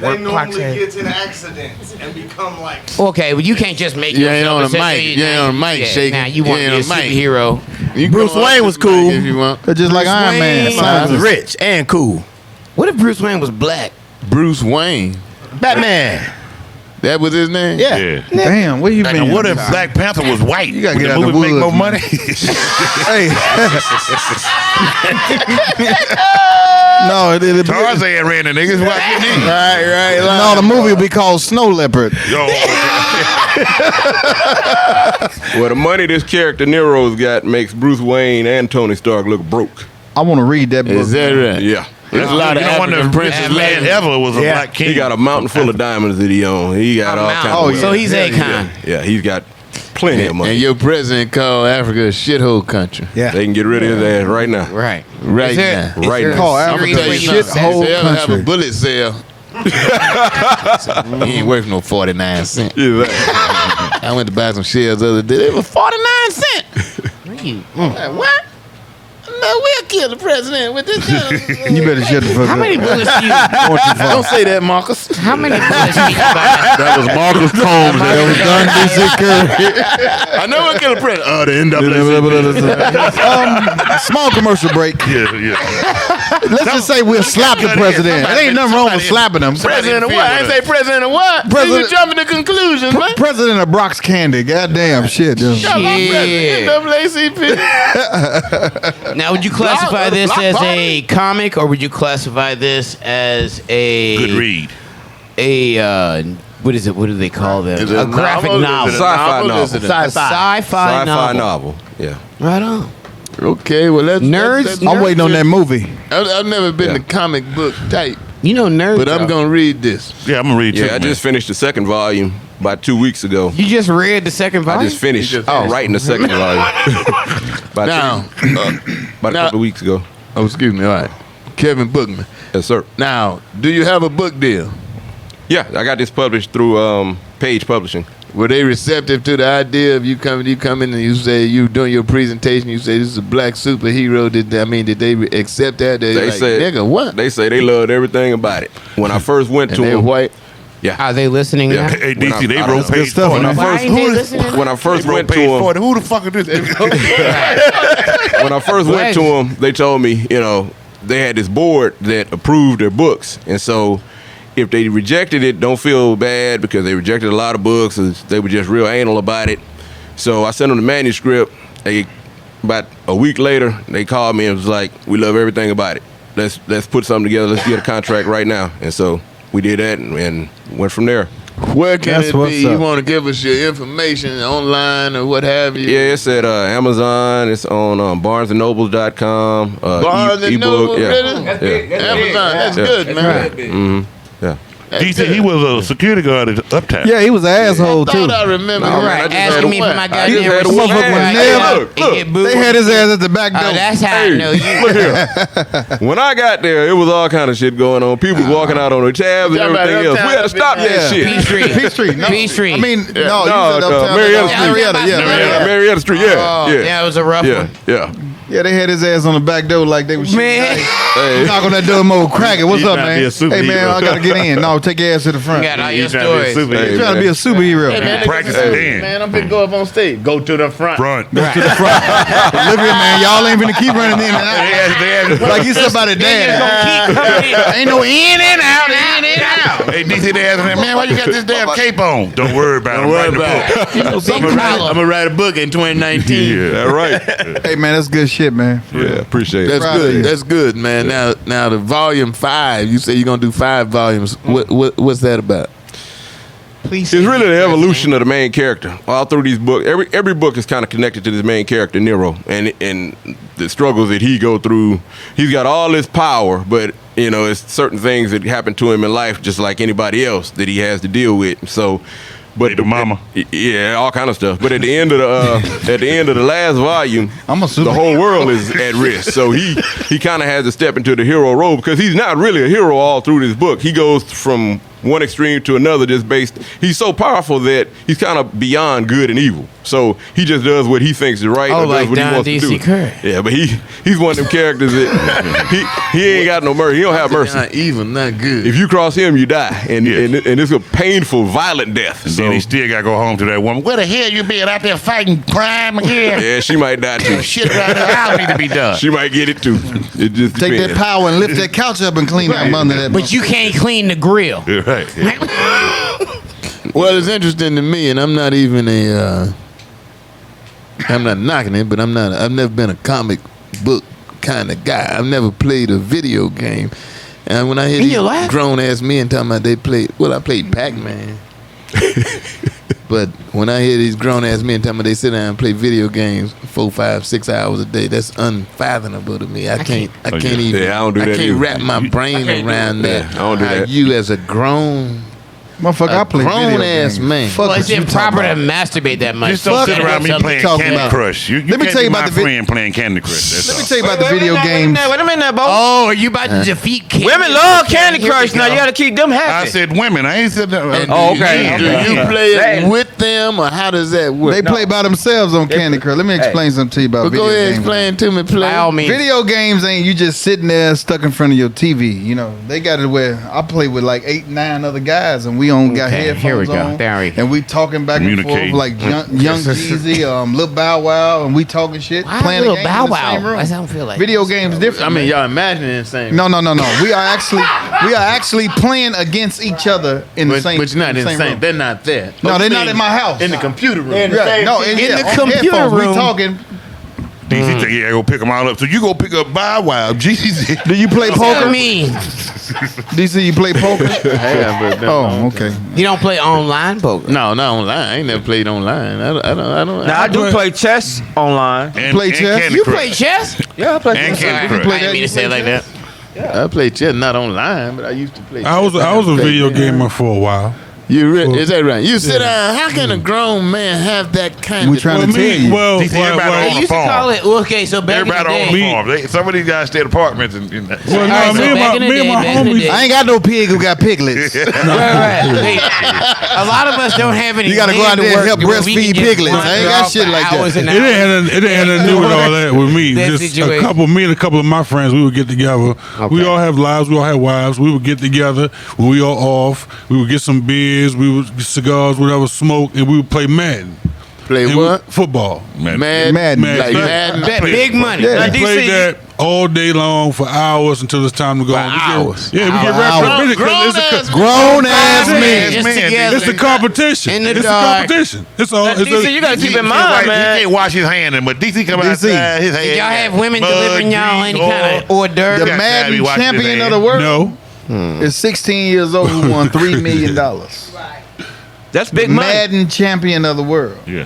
They normally get in accidents and become like. Okay, well you can't just make You ain't on the yourself mic. You ain't on the mic shaking. Now you want to You be a ain't on the mic. superhero. You Bruce come on Wayne off was the mic cool. if you want. Just like Bruce Iron Man. Wayne. Science was Rich and cool. What if Bruce Wayne was black? Bruce Wayne. Batman. That was his name? Yeah. Damn, where you been? And what if Black Panther was white? You gotta Would get the out the movie make woods, more man. money? Hey. No, it'd be. Tarzan ran the niggas. Why couldn't he? Right. No, the movie would be called Snow Leopard. Yo, Well, the money this character Nero's got makes Bruce Wayne and Tony Stark look broke. I want to read that book. Is that right? Yeah. There's a lot of one of African the princes richest man ever was a black king. He got a mountain full of diamonds that he owns. He got all kinds of yeah. So he's Akon. Yeah, he's got plenty of money. And your president called Africa a shithole country. Yeah. They can get rid of his ass right now. Right. Right Is there- now. is Right there now. a Call I'm Africa gonna tell you shit something. hole They ever have a country. bullet sale. He ain't worth no 49 cents. I went to buy some shells the other day. They were 49 cents. Like, what? No, we'll kill the president with this gun. You better shut the fuck How up. many bullets do you? Don't say that, Marcus. How many bullets do you buy? That was Marcus Combs. That was Gun DC Curry. I know we'll kill the president. Oh, the NAACP. Small commercial break. Yeah. Let's just say we'll slap the president. There ain't nothing wrong with slapping him. President of what? I ain't say president of what? President- You jumping to conclusions, man. President of Brock's Candy. Goddamn shit. Got my president. NAACP. Now, would you classify this Block as party? a comic, or would you classify this as a Good read. what is it? What do they call them? Is it A graphic novel. Is it a Sci-fi novel. Is it a- A sci-fi Sci-fi novel. novel. Yeah. Right on. Okay, well, let's. Nerds? I'm waiting on that movie. I've never been Yeah. the comic book type, You know nerds. but I'm going to read this. Yeah, I'm gonna read too. Yeah, I man. just finished the second volume about 2 weeks ago. You just read the second volume? I just finished You just finished. writing the second volume about, Now, about a now- couple of weeks ago. oh, excuse me, all right. Kevin Bookman. Yes, sir. Now, do you have a book deal? Yeah, I got this published through Page Publishing. Were they receptive to the idea of you come in and you say you doing your presentation? You say this is a black superhero. Did they accept that? They like, said, nigga, what? They say they loved everything about it. When I first went And to they them, white. yeah, Are they listening yeah. now? Hey, When DC, they I- wrote I- page stuff, 40. man. Why ain't they listening? when I first They wrote went to page them, 40. Who the fuck is this? when I first went to them, they told me, they had this board that approved their books, and so if they rejected it, don't feel bad because they rejected a lot of books. And they were just real anal about it. So I sent them the manuscript. About a week later, they called me and was like, "We love everything about it. Let's put something together. Let's get a contract right now." And so we did that and went from there. Where can That's it what's be? You up. want to give us your information online or what have you? Yeah, it's at Amazon. It's on BarnesandNobles.com. Barnes and Noble, yeah. really? Yeah. Amazon, that's Yeah. good, man. Mm-hmm. Yeah. That's DC, good. he was a security guard at Uptown. Yeah, he was an asshole I too. thought I remember. All him. right, I just asking had me a for what? my I goddamn just had a receipt. woman- Motherfucker Right, was yeah. look, It get booed. They had his ass at the back door. Oh, that's how I know you. Look here. When I got there, it was all kind of shit going on. People was walking out on their tabs and Talking about everything else. We had to Uptown, stop that yeah. shit. Peachtree. Peachtree. No. Peachtree. I mean, no, you said No, Uptown. Marietta Street. Marietta, yeah. Marietta. Marietta Street, yeah. Yeah, it was a rough Yeah, one. yeah. Yeah, they had his ass on the back door like they was shooting. Man. Hey. Knock on that door, mo, crack it. What's He's up, trying to man? be a superhero. Hey, man, I gotta get in. No, take your ass to the front. You got all your He's trying to be a stories. superhero. You trying to be a superhero. Hey, man, Practice niggas, then. man, I'm finna go up on stage. Go to the front. Go to the front. Look here, man. Y'all ain't finna keep running in and out. Like you somebody dad. Ain't no in and out, in and out. Hey, DC, they asked me, man, why you got this damn cape on? Don't worry about it. Don't worry about it. I'm gonna write a book in 2019. Yeah, that's right. Hey, man, that's good shit, man. Yeah, appreciate it. That's good. That's good, man. Now the volume 5. You say you're gonna do 5 volumes. What's that about? It's really the evolution of the main character. All through these books, every book is kind of connected to this main character, Nero, and the struggles that he go through. He's got all this power, but it's certain things that happen to him in life, just like anybody else, that he has to deal with. So, but the mama, yeah, all kind of stuff. But at the end of the last volume, the whole world is at risk. So he kind of has to step into the hero role because he's not really a hero all through this book. He goes from one extreme to another, he's so powerful that he's kind of beyond good and evil. So he just does what he thinks is right. Oh, or like does what he Don wants D.C. to do. Curry. Yeah, but he's one of them characters that he ain't got no mercy. He don't have mercy. Not evil, not good. If you cross him, you die, and it's a painful, violent death. And then he still got to go home to that woman. Where the hell you been out there fighting crime again? Yeah, she might die too. Shit right now need to be done. She might get it too. It just Take depends. that power and lift that couch up and clean that under that. But you can't clean the grill. Right. Well, it's interesting to me, and I'm not even I'm not knocking it, but I've never been a comic book kind of guy. I've never played a video game. And when I hear these grown ass men talking about I played Pac-Man. But when I hear these grown ass men talking about they sit down and play video games 4, 5, 6 hours a day, that's unfathomable to me. I can't even. Yeah, I don't do that I can't either. wrap my brain around that. I don't do How that. you as a grown. Motherfucker, I play video grown ass games. man. Fuck Well, what it's you improper to talking masturbate that much. Just don't sit around me playing talking Candy about? Crush. You Let me can't tell you be about my the friend playing Candy Crush. That's Let me all. tell you about the video games. Wait a minute, Bo. Oh, are you about to defeat Candy? Women love Candy Here we Crush. Now go. you got to keep them I happy. said women. I ain't said that. Oh, okay. Do you play it with them, or how does that work? They play by themselves on Candy Crush. Let me explain something to you about Well, video go ahead, games. explain to me, play. By all means. Video games ain't you just sitting there stuck in front of your TV. They got it where I play with like 8, 9 other guys, and we got Okay, headphones here we go. on, There we go. and we talking back and forth Communicate. like Young Jeezy, Lil Bow Wow, and we talking shit, Why playing Lil a game Bow in the Wow? same room. I don't feel like Video games different. I mean, man. y'all imagining the same. No. We are actually playing against each other in the same. But you're not in the same. room. They're not there. No, But they're you not mean in my house. In the computer room. Yeah, no, in the on computer headphones. room. We talking. DC said, yeah, go pick them all up. So you go pick up Bow Wow. Jesus. Do you play poker? Tell me. DC, you play poker? Oh, okay. You don't play online poker? No, not online. I ain't never played online. I don't. Now I do play chess online. And, Play and chess? Candy You Crush. play chess? Yeah, I play And chess. Candy Crush. I didn't mean to say it like that. I play chess, not online, but I used to play. I was a chess. video gamer for a while. Is that right? You sit down. How can a grown man have that kind We of? trying to tell Me, you. well, DC, everybody well, on They the used to farm. call it, okay, so back Everybody in on the the day. farm. Some of these guys stay at apartments and well, All right, no, so me back in the and my day, homies. I ain't got no pig who got piglets. Right. Hey, a lot of us don't have any. You gotta go land out to there and work help where we breastfeed can just piglets. run I ain't got off shit for like that. hours and It ain't hours. had nothing to do with all that with me. That Just situation. me and a couple of my friends, we would get together. We all have lives, we all have wives. We would get together when we all off. We would get some beers, we would get cigars, whatever, smoke, and we would play Madden. Play And what? Football. Madden. Madden. Like Madden. Madden. Bet big money. Yeah. Now, We played DC, that all day long for hours until it's time to go home. We get- hours? Yeah, we get wrapped up in it 'cause it's a Grown ass Grown men. Just man, together. it's a competition. In the It's a dark. competition. It's all. Now, It's DC, you got to keep in mind, He man. can't wash his hand, but DC come DC. outside. His hand. Did y'all have women mud, delivering y'all any grease, kind of oil. hors d'oeuvre? The Yeah, Madden he watched his champion hand. of the world no. is 16 years old who won $3 million. That's big money. Madden champion of the world. Yeah.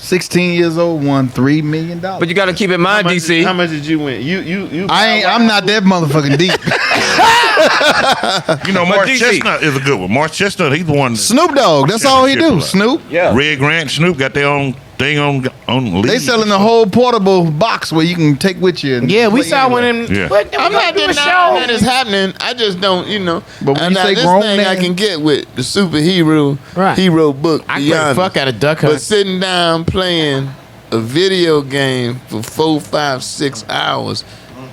16 years old won $3 million. But you got to keep in mind, DC. How much did you win? You. I'm not that motherfucking deep. You know, But Mark DC. Chestnut is a good one. Mark Chestnut, he's the one. Snoop Dogg, that's all he do. Snoop. Yeah. Red Grant, Snoop got their own thing on lead. They selling the whole portable box where you can take with you. And Yeah, we play saw one anywhere. of them. Yeah. What, I'm not do a denying show. that it's happening. I just don't, But when and you now say this grown thing I man- can get with the superhero Right. hero book I play the beyond. fuck out of Duck But Hunt. sitting down playing a video game for 4, 5, 6 hours,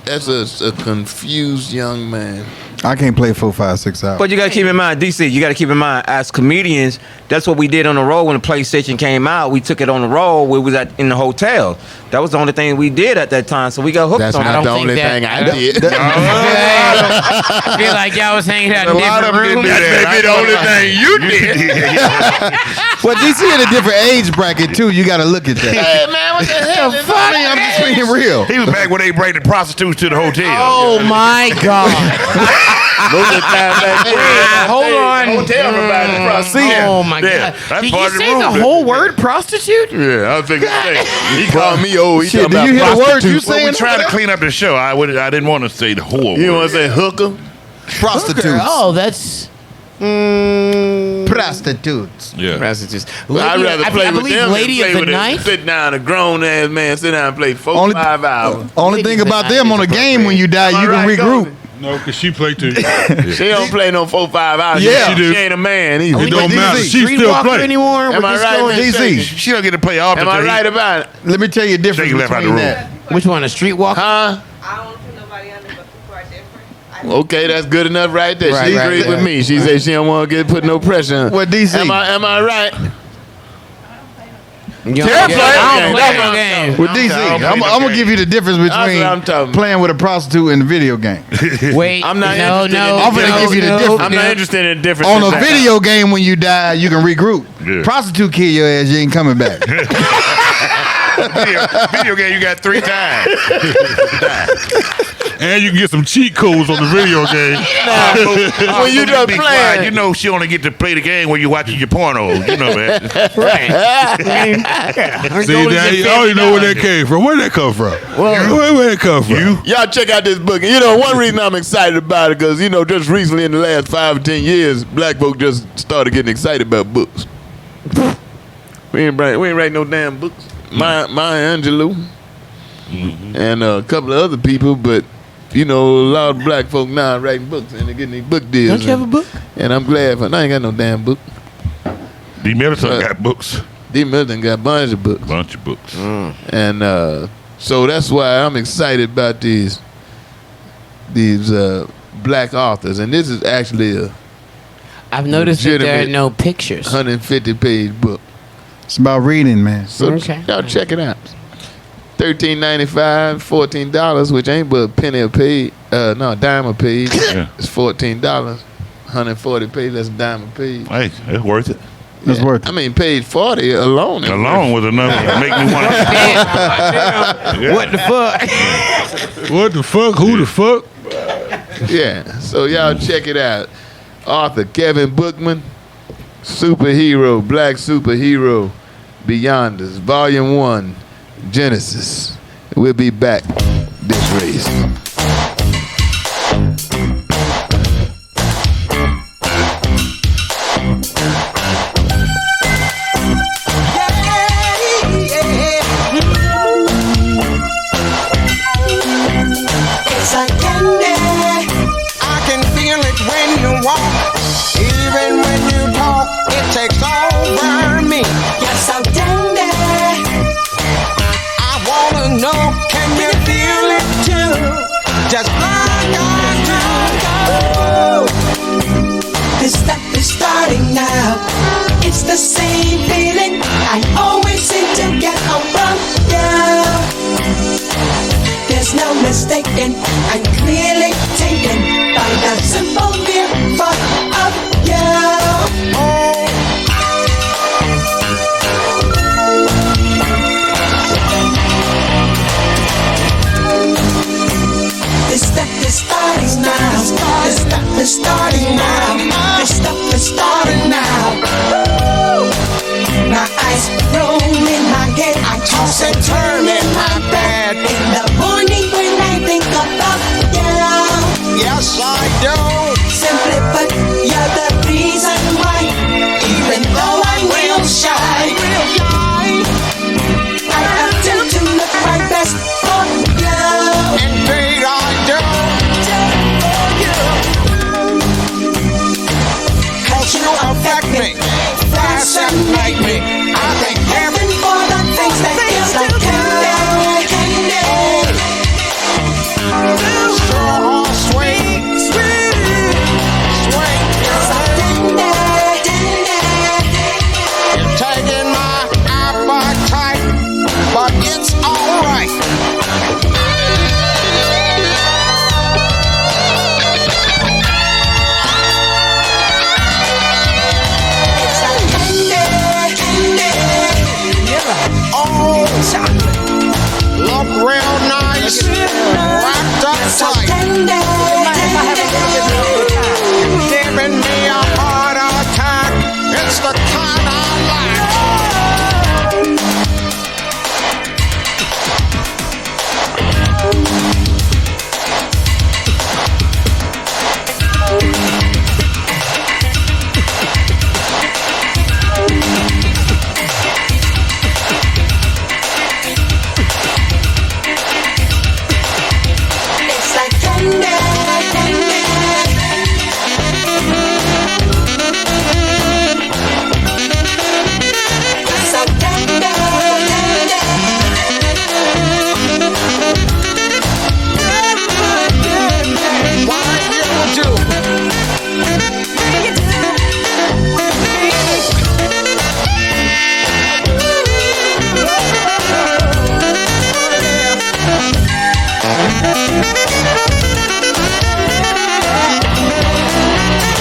that's a confused young man. I can't play 4, 5, 6 hours. But you gotta keep in mind, DC, you gotta keep in mind, as comedians, that's what we did on the road when the PlayStation came out. We took it on the road. We was in the hotel. That was the only thing we did at that time. So we got hooked That's on not it. the only thing I did. I feel like y'all was hanging out in different rooms. That's maybe the only thing you did. Well, DC in a different age bracket too. You got to look at that. Hey man, what the hell? Funny, I'm just being real. He was back when they bring the prostitutes to the hotel. Oh my God. Most of the time back then, Hold on. hotel provided prostitute. Oh my Yeah, God. that's Did part you of the say room. the whole word prostitute? Yeah, I was thinking the same. He called me old. He Shit, talking do about you hear the words you prostitute. Well, we saying? tried to clean up the show. I didn't want to say the whole You word. want to say hooker? Prostitutes. Oh, that's Prostitutes. Yeah. prostitutes. Well, I'd rather play I with believe them Lady than of play the with Night. Sit down, a grown ass man sit down and play 4, Only- 5 hours. Only thing about them on a game when you die, you can regroup. No, because she played too. She don't play no 4, 5 hours. Yeah. she ain't a man either. It don't matter. She still Streetwalker play. anymore? Am We're I just right, going- man? DC. She don't get to play off Am I right about it? Let me tell you a difference Shake left out the between room. that. Which one? A streetwalker? Huh? I don't put nobody under, but people are different. Okay, that's good enough right there. Right, She right, agreed right. with me. She said she don't want to put no pressure on. What, DC? Am I right? You don't Yeah, play- play I the don't game. play That's no what I'm game. With DC, I don't play I'm no going to game. give you the difference That's what I'm between talking about. playing with a prostitute and the video game. Wait, I'm not no, interested no. in I'm gonna give you the difference. I'm not interested in different. On a video game, when you die, you can regroup. Yeah. Prostitute kill your ass, you ain't coming back. Video game, you got 3 times. And you can get some cheat codes on the video game. When you done Be playing, quiet. You know she only get to play the game when you watching your porno. You know that. See, now you already know where that came from. Where did that come from? Where it come from? Y'all check out this book. And you know, one reason I'm excited about it, because, you know, just recently in the last 5 or 10 years, black folk just started getting excited about books. We ain't write no damn books. Maya Angelou and a couple of other people, but, you know, a lot of black folk now are writing books and they're getting these book deals. Don't you have a book? And I'm glad for I ain't got no damn book. D. Middleton got books. D. Middleton got a bunch of books. Bunch of books. And so that's why I'm excited about these black authors. And this is actually I've noticed that there are legitimate no pictures. 150-page book. It's about reading, man. So Okay. y'all check it out. $13.95, $14, which ain't but a penny a page. No, a dime a page. Yeah. It's $14. 140 pages, that's a dime a page. Hey, it's worth it. It's worth it. I mean, page 40 alone. is Alone was enough to make me want to. What the fuck? What the fuck? Who the fuck? Yeah, so y'all check it out. Author Kevin Bookman, Superhero, Black Superhero, Beyonders, Volume 1, Genesis. We'll be back this race. It's like candy. I can feel it when you walk. Even when you talk, it takes over me. You're so dandy. I wanna know, can you feel it too? Just like I do. This stuff is starting now. It's the same feeling I always seem to get from you. There's no mistaking, I'm clearly taken by the simple mere thought of you. This stuff is starting now. This stuff is starting now. This stuff is starting now. My eyes roll in my head, I toss and turn in my bed. In the morning when I think about you. Yes, I do. Simply put, you're the reason why. Even though I'm real shy, I attempt to look my best for you. Indeed, I do. Cause you affect me, fascinate me. I thank heaven for the things that feels like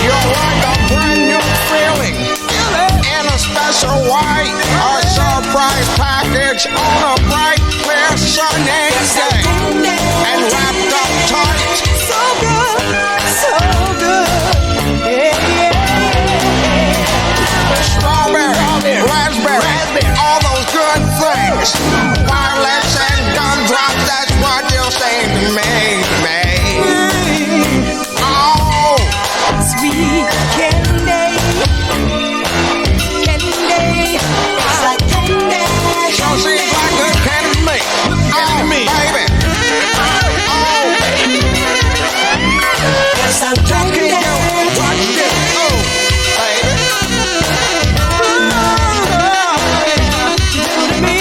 You're like a brand new feeling in a special way. A surprise package on a bright, clear, sunny day. And wrapped up tight. So good, so good. Yeah, strawberry, raspberry, all those good things. Violets and gumdrops, that's what you'll say to me. Oh, Sweet candy, candy, it's like candy. sure seems like good candy to me. Oh, baby. Oh, Yes, I'm don't candy. keep going. Watch this. Oh, baby. Do to me.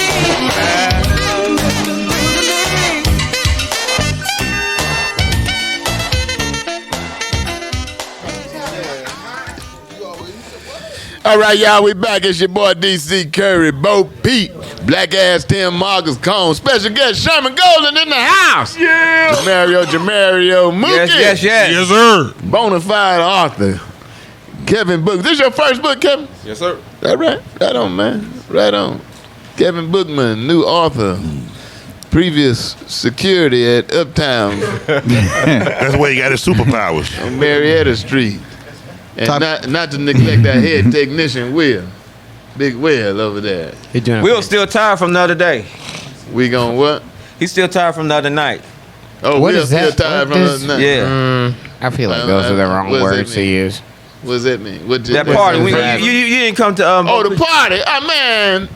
All right, y'all, we back. It's your boy DC Curry, Bo P, Black Ass Tim Marcus Cone, special guest Sherman Golden in the house. Yeah. Jamario Mookie. Yes. Yes, sir. Bonafide author Kevin Book. This your first book, Kevin? Yes, sir. That right? Right on, man. Right on. Kevin Bookman, new author. Previous security at Uptown That's where he got his superpowers. on Marietta Street. And not to neglect that head technician, Will. Big Will over there. Will's still tired from the other day. We gon' what? He's still tired from the other night. Oh, What Will is still that? tired What from is- the night. Yeah. I feel like those are the wrong what does that words to mean? use. What does that mean? What That party. You didn't come to Oh, the party. Oh, man.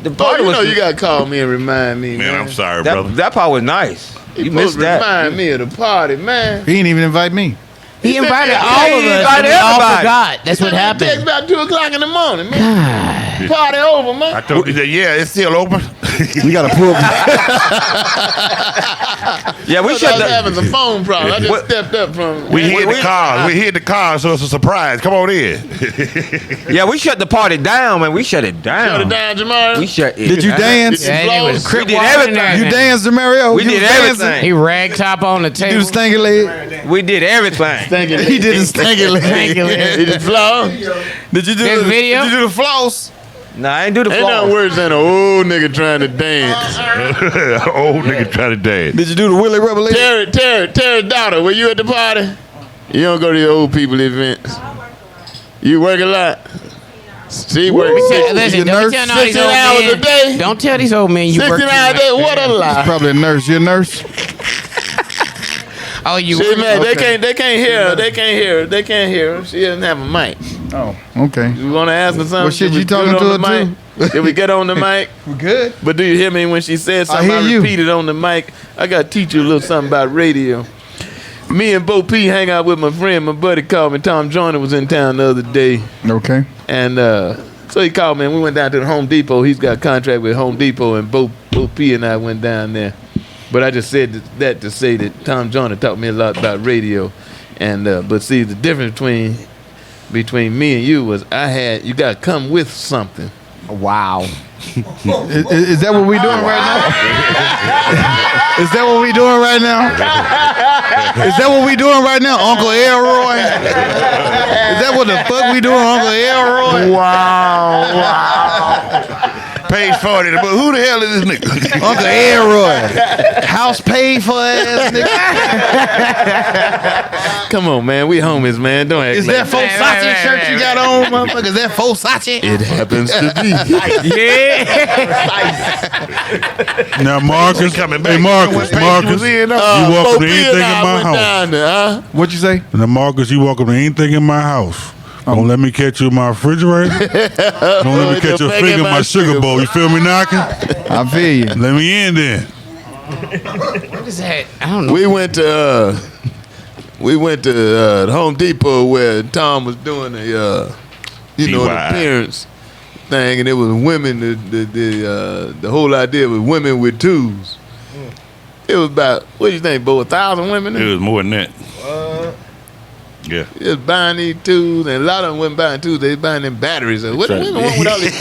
the Oh, party you was know you gotta call me and remind me, man. Man, I'm sorry, brother. that part was nice. You You supposed missed to that. remind me of the party, man. He didn't even invite me. He invited Yeah, all he of us, invited and we all everybody. forgot. That's what Text happened. about 2 o'clock in the morning, man. Party over, man. I told you that, yeah, it's still open. We got to pull. Yeah, we I shut was the. having some phone problems. I just What- stepped up from. We hit the car. We hit the car, so it's a surprise. Come on in. Yeah, we shut the party down, man. We shut it down. Shut it down, Jamar. We shut it. Did you down. dance? Did you Yeah, blow? he was We crip did walking everything. in there, You man. danced, Mario? We You did was dancing? everything. He rag top on the You table. was stanky leg? We did everything. Thinking He did his stanky leg. He did flow. Did you do This video? Did you do the floss? Nah, I ain't do the Ain't nothing floor. worse than an old nigga trying to dance. Old nigga trying to dance. Did you do the Willie Rubber leg? Terry's daughter, were you at the party? You don't go to the old people events. You work a lot. She works Listen, You don't nurse? tell all these 16 old hours men. a day? Don't tell these old men you 16 work. too hours a much. day. What a lie. Probably a nurse. You a nurse? Oh, you See, work. man, Okay. they can't hear her. They can't hear her. She doesn't have a mic. Oh, okay. You want to ask her something? Well, shit, Did we you talking get to on the her mic? Did we get on the mic? We're good. But do you hear me when she said something? I I, hear you. repeated on the mic. I got to teach you a little something about radio. Me and Bo P hang out with my friend. My buddy called me. Tom Joyner was in town the other day. Okay. And so he called me and we went down to the Home Depot. He's got a contract with Home Depot and Bo P and I went down there. But I just said that to say that Tom Joyner taught me a lot about radio. And but see, the difference between me and you was you got to come with something. Wow. Is that what we doing right now? Is that what we doing right now? Is that what we doing right now, Uncle Elroy? Is that what the fuck we doing, Uncle Elroy? Wow. Page 40. But who the hell is this nigga? Uncle Elroy. House paid for ass nigga. Come on, man. We homies, man. Don't act Is like that Fosace shirt you got on, motherfucker? Is that Fosace? It happens to be. Now, Marcus, coming back. hey, Marcus, Page Marcus, was in, you huh? walk Bo up to P anything and I in my went house. down there, huh? What you say? Now, Marcus, you walk up to anything in my house. Don't let me catch you in my refrigerator. Don't let me catch your finger in my sugar bowl. You feel me knocking? I feel you. Let me in then. What is that? I don't know. We went to the Home Depot where Tom was doing the the DY. appearance thing, and it was women. The whole idea was women with tools. It was about, what do you think, Bo? 1,000 women? It was more than that. Yeah. Just buying these tools, and a lot of them wasn't buying tools, they was buying them batteries. What do you want with all these?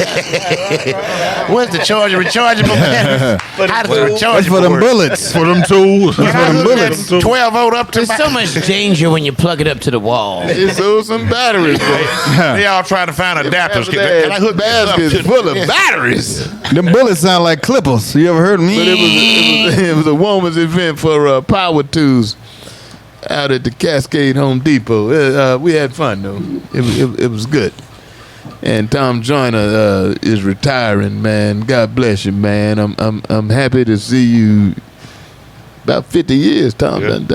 What's the charge rechargeable batteries? How does the That's rechargeable for them work? bullets. For them tools. That's for them bullets. 12 volt up to. There's so much danger when you plug it up to the wall. It's some batteries, bro. They all trying to find adapters. That Can I hook this up basket's to full of batteries. Them bullets sound like clippers. You ever heard of me? But it was a woman's event for power tools out at the Cascade Home Depot. We had fun though. It was good. And Tom Joyner is retiring, man. God bless you, man. I'm happy to see you. About 50 years, Tom done.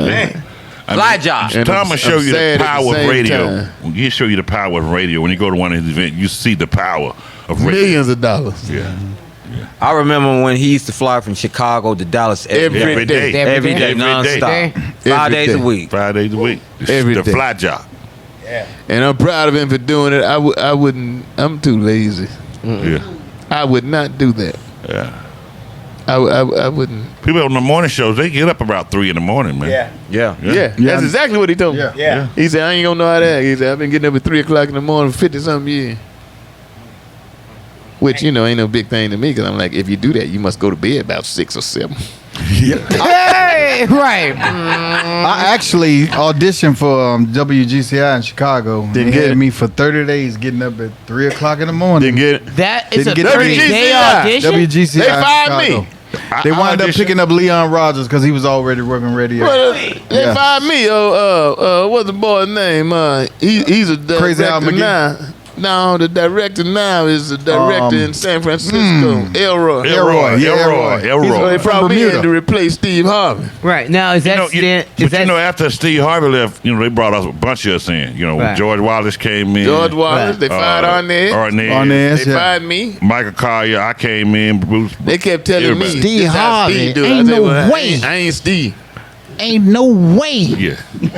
Fly job. And Tom will show you the sad at power the of same radio. time. He'll show you the power of radio. When you go to one of his events, you see the power of radio. Millions of dollars. Yeah. I remember when he used to fly from Chicago to Dallas Every day. Every day, nonstop. 5 days a week. 5 days a week. Every the day. fly job. And I'm proud of him for doing it. I wouldn't. I'm too lazy. Yeah. I would not do that. Yeah. I wouldn't. People on the morning shows, they get up about 3 in the morning, man. Yeah. Yeah, that's exactly what he told me. Yeah. He said, I ain't gonna know how to act. He said, I've been getting up at 3 o'clock in the morning for 50-something years. Which, ain't no big thing to me, because I'm like, if you do that, you must go to bed about 6 or 7. Hey, right. I actually auditioned for WGCI in Chicago. Didn't They get had it. me for 30 days getting up at 3 o'clock in the morning. Didn't get it. That is Didn't a get it. 30-day WGCI. audition? WGCI They fired Chicago. me. They wound up picking up Leon Rogers because he was already working radio. Well, they Yeah. fired me. What's the boy's name? He's a director Crazy Al McGee? now. No, the director now is the director in San Francisco. Elroy. Elroy. So they From brought me in Bermuda. to replace Steve Harvey. Right. Now, is that... After Steve Harvey left, they brought us a bunch of us in. Right. George Wallace came in. George Wallace, they fired Arnett. Arnett, They fired me. Michael Collier, I came in. Bruce. They kept telling me, Everybody. Steve Harvey. Ain't no way. I ain't Steve. Ain't no way. Yeah. You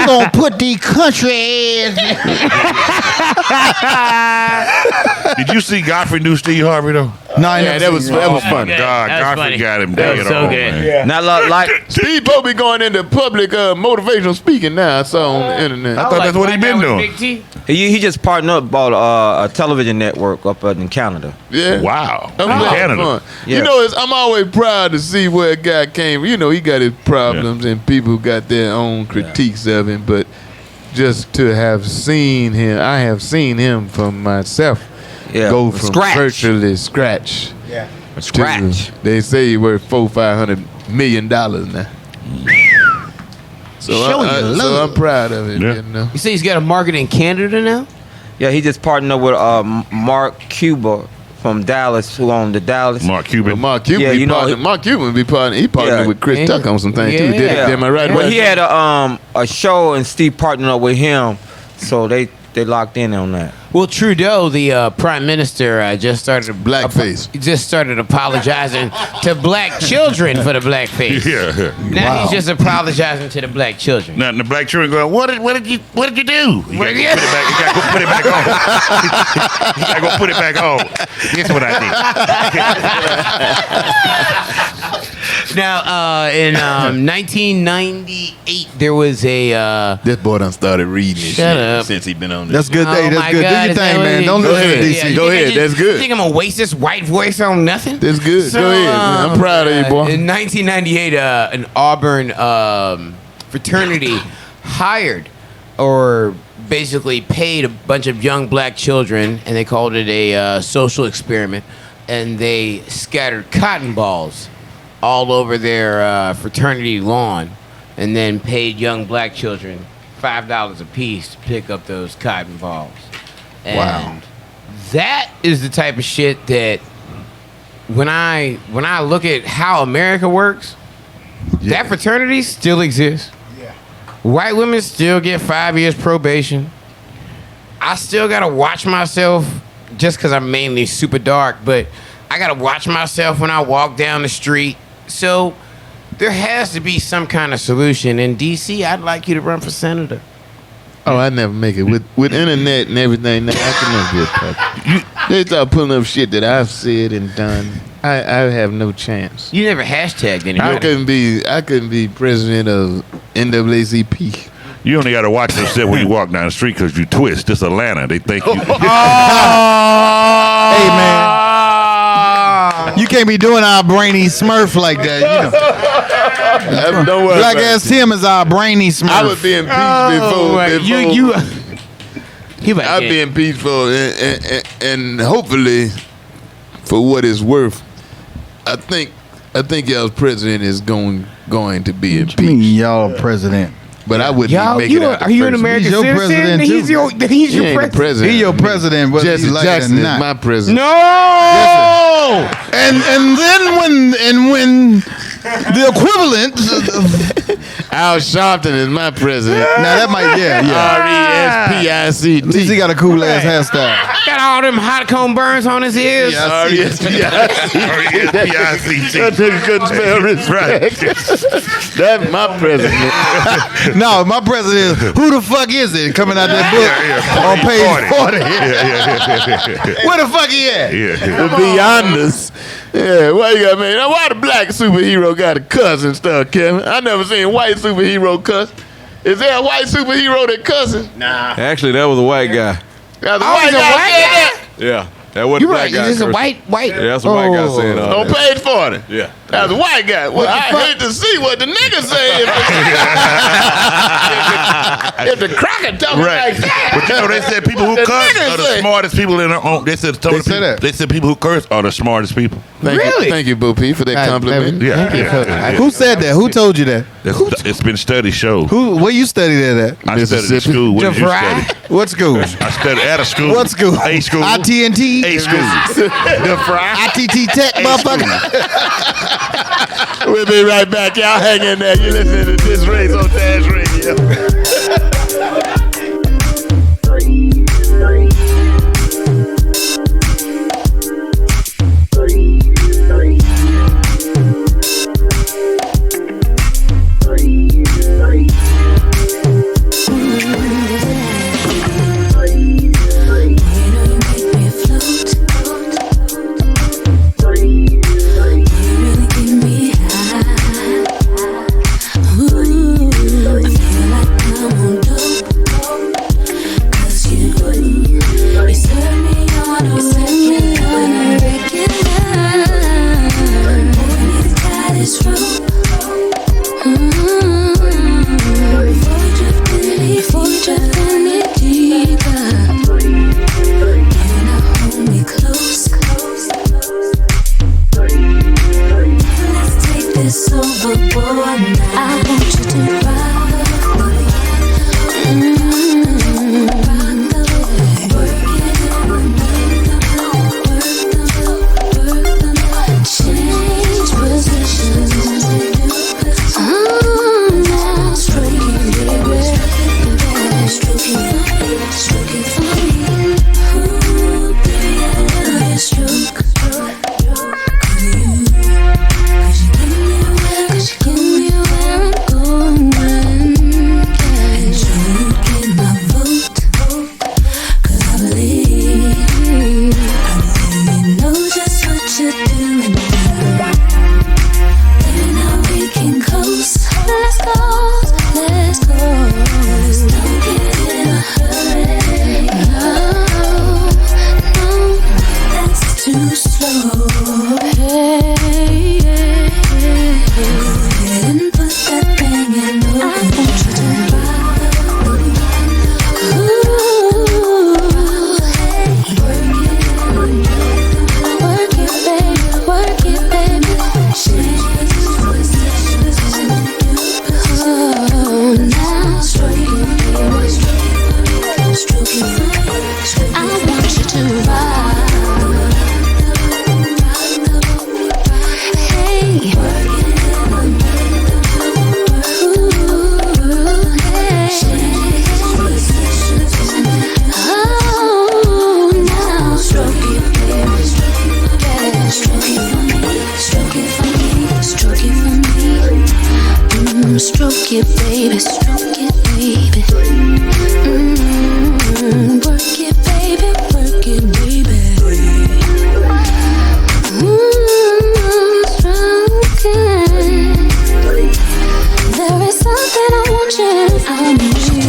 gonna put the country ass. Did you see Godfrey knew Steve Harvey though? No, Yeah, that was funny. God, Godfrey got him That dead was so on, good. man. Yeah. Not like Steve Poe be going into public motivational speaking now. I saw on the internet. I thought that's what he been doing. Big T. he just partnered up bought a television network up in Canada. Yeah. Wow. I'm In glad Canada. fun. Yeah. You know, I'm always proud to see where a guy came. He got his problems and people got their own critiques of him, but just to have seen him, I have seen him from myself go from Scratch. virtually scratch. Yeah. Scratch. They say he worth $400-500 million now. So, Show your so love. I'm proud of it. Yeah. You know. You say he's got a market in Canada now? Yeah, he just partnered up with Mark Cuba from Dallas, who owned the Dallas. Mark Cuban. But Mark Cuban, Yeah, he you know, partnered, Mark Cuban be partnering. He partnered Yeah. with Chris Yeah. Tucker on some things too. Yeah. Am I right? Well, he had a show and Steve partnered up with him, so they locked in on that. Well, Trudeau, the prime minister, just started Blackface. Just started apologizing to black children for the blackface. Yeah. Now he's just apologizing to the black children. Now the black children going, what did you do? You gotta go put it back. You gotta go put it back on. You gotta go put it back on. Guess what I did? Now, in 1998, there was a. This boy done started reading this Shut shit up. since he been on this. That's good. Oh Hey, that's my good. God, Do your is that thing, what man. it Don't is? listen to ahead. DC. you Go think I ahead. just- That's good. You think I'm gonna waste this white voice on nothing? That's good. So, Go ahead. Man. I'm proud of you, boy. In 1998, an Auburn fraternity hired or basically paid a bunch of young black children, and they called it a social experiment, and they scattered cotton balls all over their fraternity lawn, and then paid young black children $5 a piece to pick up those cotton balls. And Wow. that is the type of shit that when I look at how America works, that fraternity still exists. Yeah. White women still get 5 years probation. I still gotta watch myself just because I'm mainly super dark, but I gotta watch myself when I walk down the street. So there has to be some kind of solution. In DC, I'd like you to run for senator. Oh, I never make it with internet and everything. Now, I can never be a president. They start pulling up shit that I've said and done. I have no chance. You never hashtagged I anybody. couldn't be president of NAACP. You only got to watch yourself when you walk down the street because you twist. This Atlanta, they think you. Hey man, you can't be doing our brainy Smurf like that. You know. Don't worry Black about ass it. Tim is our brainy Smurf. I would be impeached before. I'd be impeached for, and hopefully, for what it's worth, I think y'all's president is going to be impeached. What you mean y'all president? But I wouldn't Y'all, make it out. are you an American He's your citizen? president, He's too. your He ain't the president. He your president, whether Jesse you like Jackson it or is not. my president. No. And then when the equivalent Al Sharpton is my president. now that might R-E-S-P-I-C-T. He got a cool ass hairstyle. Got all them hot cone burns on his ears. R-E-S-P-I-C-T. That nigga couldn't spell respect. That's my president. No, my president is who the fuck is it coming out that book on page 40. Where the fuck he at? The Beyonders. Yeah, why you got man? Now, why the black superhero got a cuss and stuff, Kevin? I never seen a white superhero cuss. Is there a white superhero that cusses? Nah. Actually, that was a white guy. That's a Oh, white he's a guy. white said guy? Yeah, that wasn't You're a black right. guy. This is a cursing. white. Yeah, that's a white guy saying that. all On that. page 40. Yeah. That's a white guy. Well, I hate to see what the niggas say if the cracker talking Right. like that. But you know, they said people who The curse niggas are the say. smartest people in their own. They said They say that. They said people who curse are the smartest people. Thank you, Bo P, for that compliment. Yeah. Who said that? Who told you that? It's been studied show. Where you studied that at? I studied at school. What did you study? What school? I studied at a school. What school? A school. ITNT? A school. The fry. ITT Tech, motherfucker. We'll be right back. Y'all hang in there. You listening to This Race on Dash Radio. Stroke it, baby, stroke it, baby. Work it, baby, work it, baby. Stroke it. There is something I want you. I need you.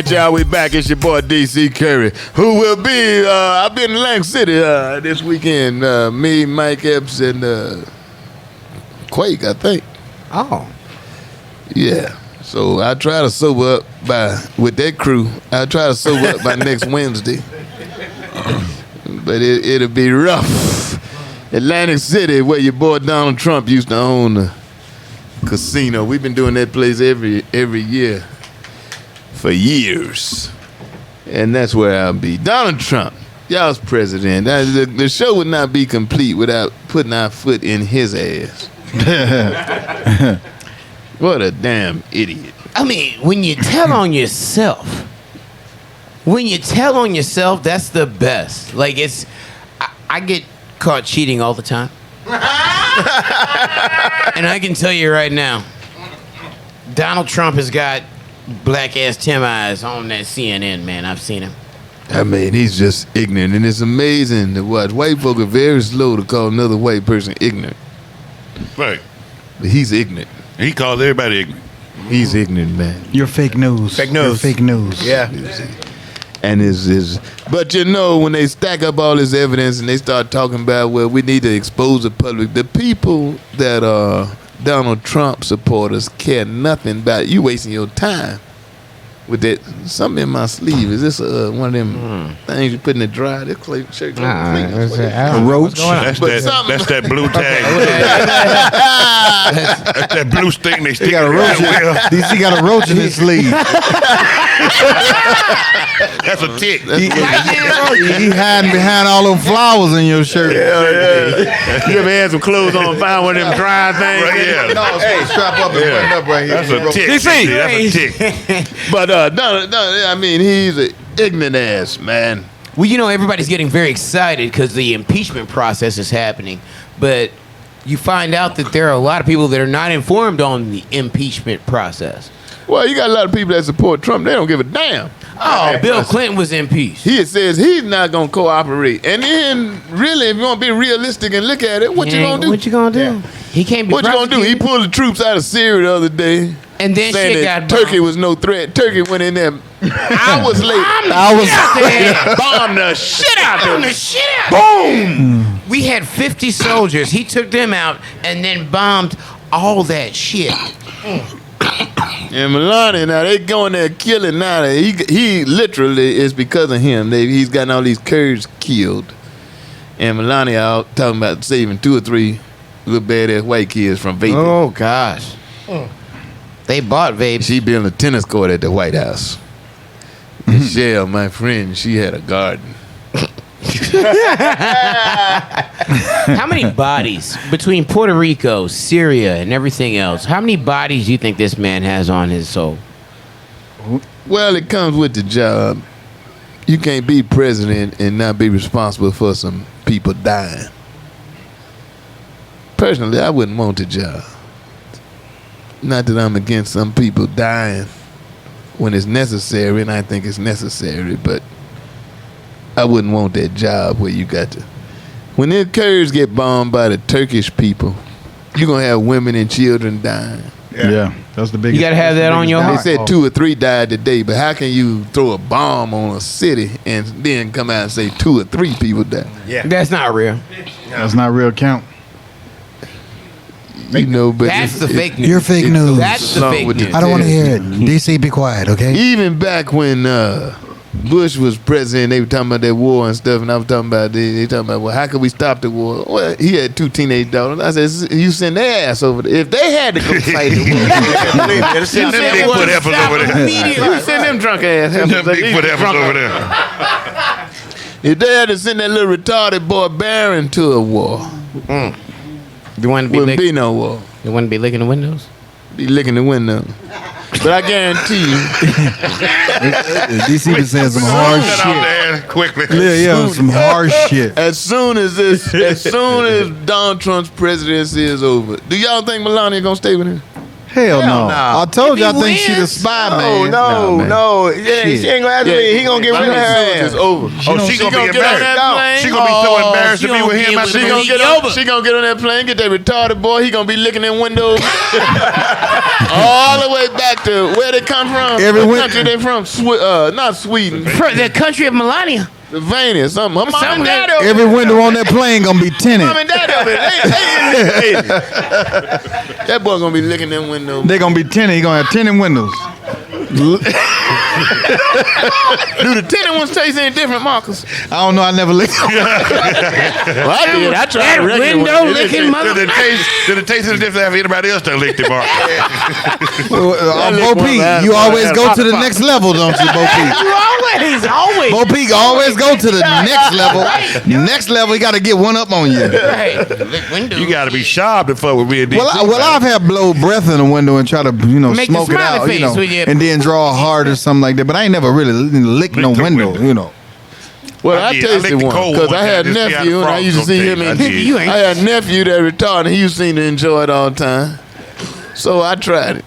right, y'all. We back. It's your boy DC Curry, who will be. I've been in Atlantic City this weekend. Me, Mike Epps, and Quake, I think. Oh. Yeah. So I try to sober up with that crew. I try to sober up by next Wednesday. But it'll be rough. Atlantic City, where your boy Donald Trump used to own the casino. We've been doing that place every year for years. And that's where I'll be. Donald Trump, y'all's president. The show would not be complete without putting our foot in his ass. What a damn idiot. I mean, when you tell on yourself, that's the best. Like, I get caught cheating all the time. And I can tell you right now, Donald Trump has got black ass Tim eyes on that CNN, man. I've seen him. I mean, he's just ignorant, and it's amazing to watch. White folk are very slow to call another white person ignorant. Right. But he's ignorant. He calls everybody ignorant. He's ignorant, man. You're fake news. Fake news. You're fake news. Yeah. And but you know, when they stack up all this evidence and they start talking about, well, we need to expose the public. The people that are Donald Trump supporters care nothing about you wasting your time with that. Something in my sleeve. Is this one of them things you put in the dryer? This shirt. A roach. That's that blue tag. That's that blue sting they stick. He got a roach. DC got a roach in his sleeve. That's a tick. He hiding behind all them flowers in your shirt. Yeah. You ever had some clothes on, find one of them dry things? Right, yeah. No, hey, strap up and button up right here. That's a tick. DC. That's a tick. But I mean, he's an ignorant ass man. Well, you know, everybody's getting very excited because the impeachment process is happening. But you find out that there are a lot of people that are not informed on the impeachment process. Well, you got a lot of people that support Trump. They don't give a damn. Oh, Bill Clinton was impeached. He says he's not going to cooperate. And then, really, if you want to be realistic and look at it, what you going to do? What you going to do? Yeah. He can't be What you going to do? He pulled the troops out of Syria the other day. And then saying shit that got Turkey was no threat. Turkey went in there hours later. Bombed the shit out there. Boom! We had 50 soldiers. He took them out and then bombed all that shit. And Melania, now they going there killing now. He literally is because of him. He's gotten all these Kurds killed. And Melania out talking about saving 2 or 3 little badass white kids from vaping. Oh gosh. They bought vapes. She built a tennis court at the White House. Michelle, my friend, she had a garden. How many bodies between Puerto Rico, Syria, and everything else? How many bodies do you think this man has on his soul? Well, it comes with the job. You can't be president and not be responsible for some people dying. Personally, I wouldn't want the job. Not that I'm against some people dying when it's necessary, and I think it's necessary, but I wouldn't want that job where you got to. When the Kurds get bombed by the Turkish people, you're going to have women and children dying. Yeah, that's the biggest. You got to have that on your heart. They said 2 or 3 died today, but how can you throw a bomb on a city and then come out and say 2 or 3 people died? Yeah. That's not real. That's not real count. You know, but that's the fake news. You're fake news. That's the fake news. I don't want to hear it. DC, be quiet, okay? Even back when Bush was president, they were talking about that war and stuff, and I was talking about they talking about, well, how can we stop the war? Well, he had 2 teenage daughters. I said, you send their ass over there. If they had to go fight the war, you send them Bigfoot heifers over there. You send them drunk ass heifers. Them Bigfoot heifers over there. If they had to send that little retarded boy Barron to a war, You want to be wouldn't be no war. You want to be licking the windows? Be licking the window. But I guarantee you, DC been saying some hard shit. Quickly. Yeah, some hard shit. As soon as Donald Trump's presidency is over, do y'all think Melania gonna stay with him? Hell no. I told you I think she the spy, man. No. Yeah, she ain't gonna answer me. He gonna get rid of her ass. It's over. She gonna be get on embarrassed. that plane. She gonna be so embarrassed to be with him. She gonna get on that plane, get that retarded boy. He gonna be licking them windows all the way back to where they come from. What country they from? Not Sweden. The country of Melania. Pennsylvania, something. Her mom and daddy. Every window on that plane gonna be tinted. Mom and daddy over there. That boy gonna be licking them windows. They gonna be tinted. He gonna have tinted windows. Do the tinted ones taste any different, Marcus? I don't know. I never licked. Well, I did. I tried That window licking mother. Did it taste any different after anybody else done licked it, Mark? Bo P, you always go to the next level, don't you, Bo P? You always. Bo P always go to the next level. Next level, he got to get one up on you. Right. You got to be sharp to fuck with me. Well, I've had blow breath in the window and try to, Make smoke the it smiley out, face with your- and then draw hard or something like that. But I ain't never really licked no window, Well, I licked tasted the one cold because one I had a time just to see how nephew the and I used to frogs see him. gonna And taste. I had a nephew that retarded. And he used to seem to enjoy it all the time. So I tried it.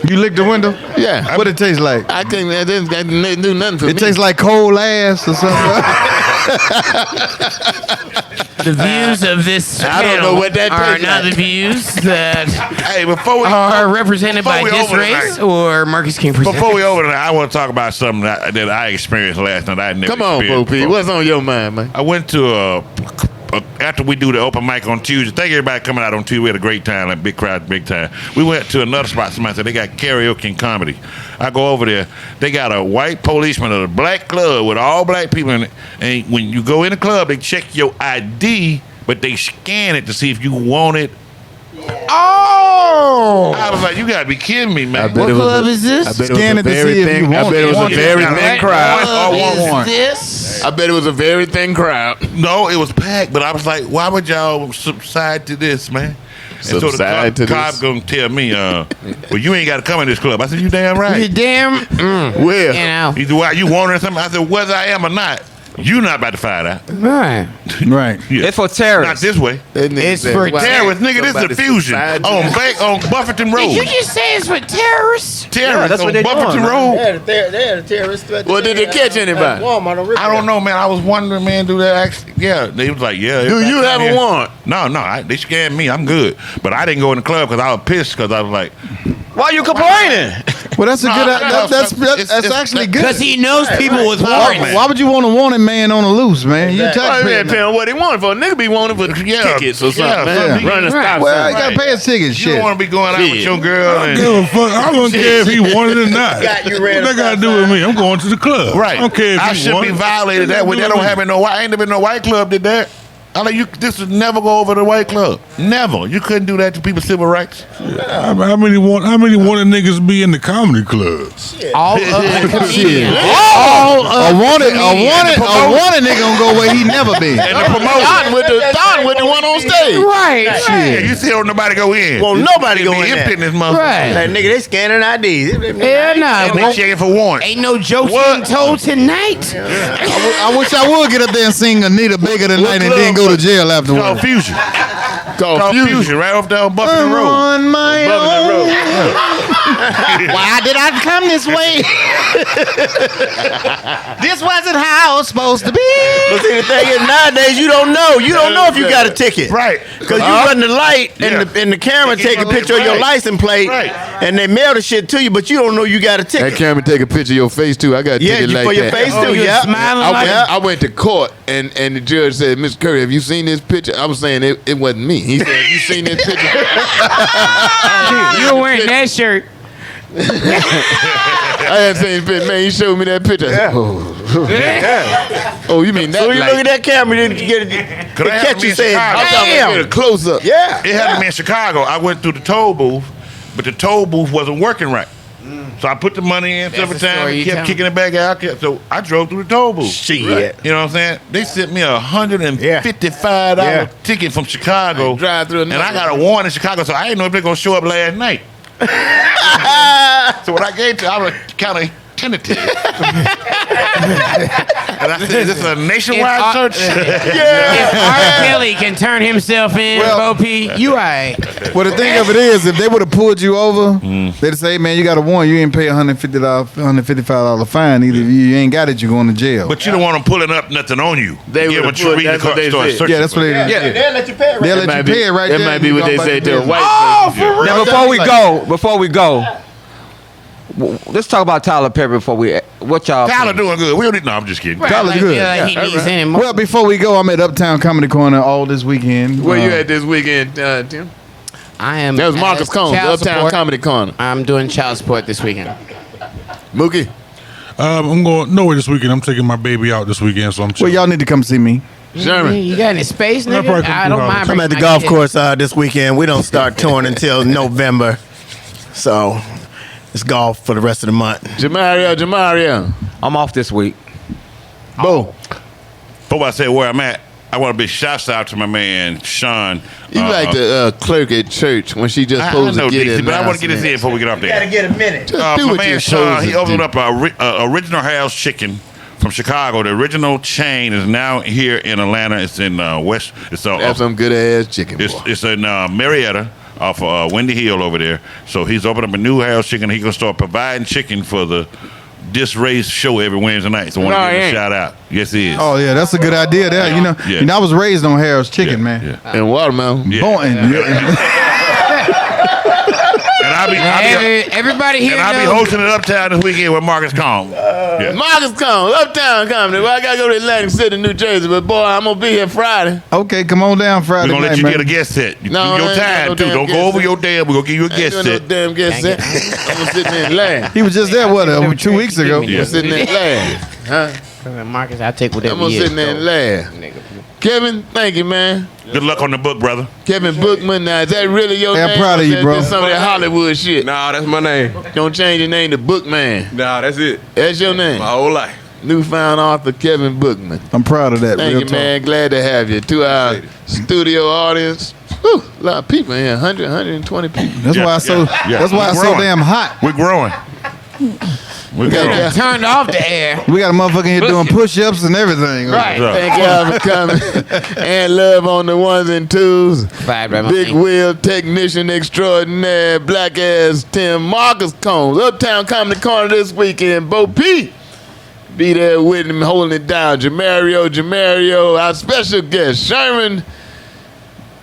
You licked the window? Yeah. What it taste like? I think that didn't do nothing for me. It tastes like cold ass or something. The views of this I don't know panel what that are tastes not like. the views that are represented by we this over race tonight. or Marcus King presents. Before we over tonight, I want to talk about something that I experienced last night. I never Come on, Bo experienced P. before. What's on your mind, man? I went to after we do the open mic on Tuesday. Thank everybody coming out on Tuesday. We had a great time, like big crowd, big time. We went to another spot. Somebody said they got karaoke and comedy. I go over there. They got a white policeman at a black club with all black people in it. And when you go in the club, they check your ID, but they scan it to see if you want it. Oh! I was like, you gotta be kidding me, man. What club is this? I bet Scan it to see if you want I bet it was a very What thin club crowd. Is this? I bet it was a very thin crowd. No, it was packed, but I was like, why would y'all subside to this, man? And so the Subside to cop this? gonna tell me, well, you ain't got to come in this club. I said, you damn right. You damn. Where? You know. He said, why, you want it or something? I said, whether I am or not, you not about to find out. Right. Right. Yeah. It's for terrorists. Not this way. It's for Terrorists, nigga, this is a fusion on Buffington Road. Did you just say it's for terrorists? Terrorists that's on what they Buffington doing, Road. They had a terrorist threat. Well, did they catch anybody? Walmart on River. I don't know, man. I was wondering, man, do they actually? Yeah, they was like, yeah. Do you have a warrant? No, they scanned me. I'm good, but I didn't go in the club because I was pissed because I was like, Why you complaining? Well, that's a No, good. no, That's it's actually good. Because he knows people with Why, warrants. why would you want a wanted man on the loose, man? You Well, taxpayer. depending on what he wanted for. A nigga be wanted for tickets or something. yeah, man. something. Running a stop Well, you sign. gotta pay a ticket. you Shit. don't want to be going out with your girl. I And, don't give a fuck. I don't care if he wanted it or not. Got you ran What that got to do with me? I'm going to the club. right. I don't care if I he should be wanted it. violated that way. That don't happen no white. Ain't there been no white club did that. I like this would never go over the white club. Never. You couldn't do that to people's civil rights. How many wanted niggas be in the comedy clubs? All of the comedians. A wanted nigga gonna go where he never been. And the promoter. Don with the one on stage. Right. Yeah, you see, don't nobody go in. Won't nobody go Be in empty in there. this motherfucker. Right. Like, nigga, they scanning IDs. Yeah, nah. And they checking for warrants. Ain't no jokes being told tonight. I wish I would get up there and sing Anita Baker tonight and then go to jail Called afterwards. Fusion. Called Fusion, right off down Buffington Road. On my own. Why did I come this way? This wasn't how it was supposed to be. But see, the thing is, nowadays, you don't know. You don't know if you got a ticket. Right. Because you run the light and the camera They take a give you picture of your right. license plate Right. and they mail the shit to you, but you don't know you got a That ticket. camera take a picture of your face too. I got a Yeah, ticket you, like for that. your face Oh, too, you yeah. smiling I like went, I went to court and the judge said, Miss Curry, have you seen this picture? I was saying it wasn't me. He said, have you seen this picture? You were wearing that shirt. I hadn't seen this picture. Man, he showed me that picture. I said, oh, you mean that? So you light? look at that camera, then you get Could they I have catch me you in saying, Chicago? I'm talking about damn. a close up. Yeah. It happened to me in Chicago. I went through the toll booth, but the toll booth wasn't working right. So I put the money in That's several the story times, you kept tell. kicking it back out. So I drove through the toll booth. Shit. You know what I'm saying? They sent me a $155 Yeah. ticket from Chicago. Drive through and I got a warrant in Chicago, so I didn't know if they're going to show up last night. So when I gave to, I was kind of tentative. And I said, this is a nationwide church. If R. Kelly can turn himself in, Bo P, you all right. Well, the thing of it is, if they would have pulled you over, they'd say, man, you got a warrant. You ain't pay $155 fine. Either you ain't got it, you're going to jail. But you don't want them pulling up nothing on you. They yeah, would when you read the car, start searching. Yeah, that's what they do. Yeah, they'll let you pay it right They'll let you pay it right there. That might be what they say to a white person. Oh, for real? Now, before we go, let's talk about Tyler Perry before we. What y'all? Tyler doing good. We don't need. No, I'm just kidding. Right, Tyler's like, good. he needs any more. Well, before we go, I'm at Uptown Comedy Corner all this weekend. Where you at this weekend, Tim? I am. That was Marcus Combs, Child Uptown support. Comedy Corner. I'm doing child support this weekend. Mookie? I'm going nowhere this weekend. I'm taking my baby out this weekend, so I'm Well, chilling. y'all need to come see me. Sherman. You got any space, I'll probably nigga? come I through don't Harlem. mind. I'm bringing at the my golf kid. course this weekend. We don't start touring until November. So it's golf for the rest of the month. Jamario. I'm off this week. Bo. Before I say where I'm at, I want a big shout out to my man Sean. You like the clerk at church when she just I supposed know, to get DC, it. but I want to get this in before we get off You gotta there. get a minute. Just do My what man you're Sean, he supposed to opened do. up a original house chicken from Chicago. The original chain is now here in Atlanta. It's in West. It's That's some good ass chicken. It's, boy. it's in Marietta off Windy Hill over there. So he's opened up a new house chicken. He's gonna start providing chicken for the Disrace show every Wednesday night. So I want to No, give he him a ain't. shout out. Yes, he is. Oh yeah, that's a good idea. There, you know, Yeah. I was raised on Harold's chicken, Yeah, man. yeah. And watermelon. Yeah. Born, And Everybody here I'll be knows. hosting it Uptown this weekend with Marcus Combs. Yeah. Marcus Combs, Uptown Comedy. Well, I gotta go to Atlantic City, New Jersey, but boy, I'm gonna be here Friday. Okay, come on down We're Friday gonna night, let you man. get a guest set. You No, do your I ain't got time no too. damn Don't guest go over set. your damn. We're gonna give you a I ain't guest doing no set. damn guest set. I'm gonna sit there and laugh. He was just there, what, 2 weeks ago? Yeah. I'm sitting there and laugh. Huh? Marcus, I'll take whatever I'm gonna you sit there and laugh. Kevin, thank you, man. Good luck on the book, brother. Kevin Bookman, now is that really your Hey, I'm name? proud of Or you, is bro. Just some of that Hollywood shit. Nah, that's my name. Don't change your name to Bookman. Nah, that's it. That's your name. My whole life. Newfound author Kevin Bookman. I'm proud of that. Thank real you, talk. man. Glad to have you. To our studio audience. Whew, a lot of people in here. 100, 120 people. That's why it's so. yeah. That's why We're it's so growing. damn hot. We're growing. We're growing. Turned off the air. We got a motherfucker here doing push-ups and everything. Right. Thank y'all for coming. And love on the ones and twos. Bye, brother. Big wheel technician extraordinaire, black ass Tim Marcus Combs. Uptown Comedy Corner this weekend. Bo P. Be there with him, holding it down. Jamario, our special guest, Sherman.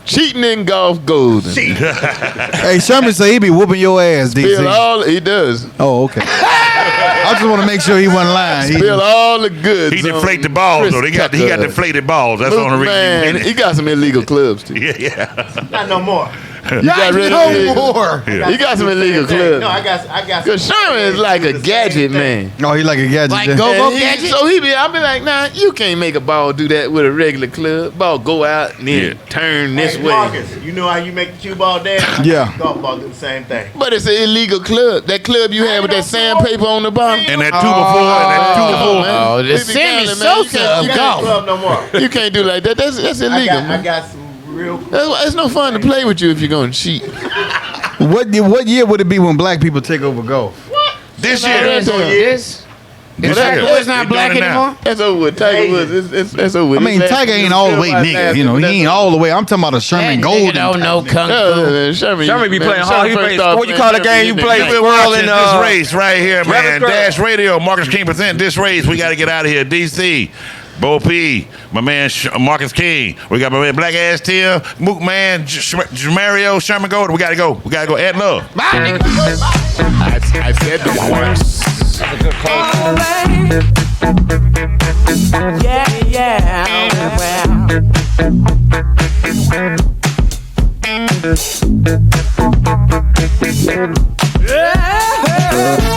Cheating in golf golden. Hey, Sherman say he be whooping your ass, Spill DC. all he does. Oh, okay. I just want to make sure he wasn't lying. Spill all the goods. He deflate the balls though. He got deflated balls. That's the only reason. Man, he got some illegal clubs too. Yeah. Not no more. You got rid of it. more. Yeah. He got some illegal clubs. No, I got. Cause Sherman is like a gadget man. Oh, he like a gadget. Like then. go And gadget. so I'll be like, nah, you can't make a ball do that with a regular club. Ball go out and then turn this way. Marcus, you know how you make the cue ball dance? Yeah. Golf ball do the same thing. But it's an illegal club. That club you had with that sandpaper on the bottom. And that 2 before, and that 2 before. Oh, the Sammy Sosa of golf. Club no more. You can't do like that. That's illegal, I man. got some real. It's no fun to play with you if you're gonna cheat. What year would it be when black people take over golf? This No, year. that's over. This? This Tiger year. Woods not They black doing it now. anymore? That's over with. Tiger Woods. That's over with. I mean, His Tiger last- ain't all the way his nigga. last- You know, he that's- ain't all the way. I'm talking about a Sherman That Golden. nigga don't know kung fu. Sherman be man, playing hard. He Sherman plays. first off What you playing call the Sherman game you in play? the We're Swirl watching in, this race right here, man. Rabbit Curl. Dash Radio, Marcus King present this race. We got to get out of here. DC, Bo P, my man Marcus King. We got my man Black Ass Tim, Mook Man, Jamario, Sherman Golden. We got to go. Add love. Bye, nigga. I said the once. Yeah.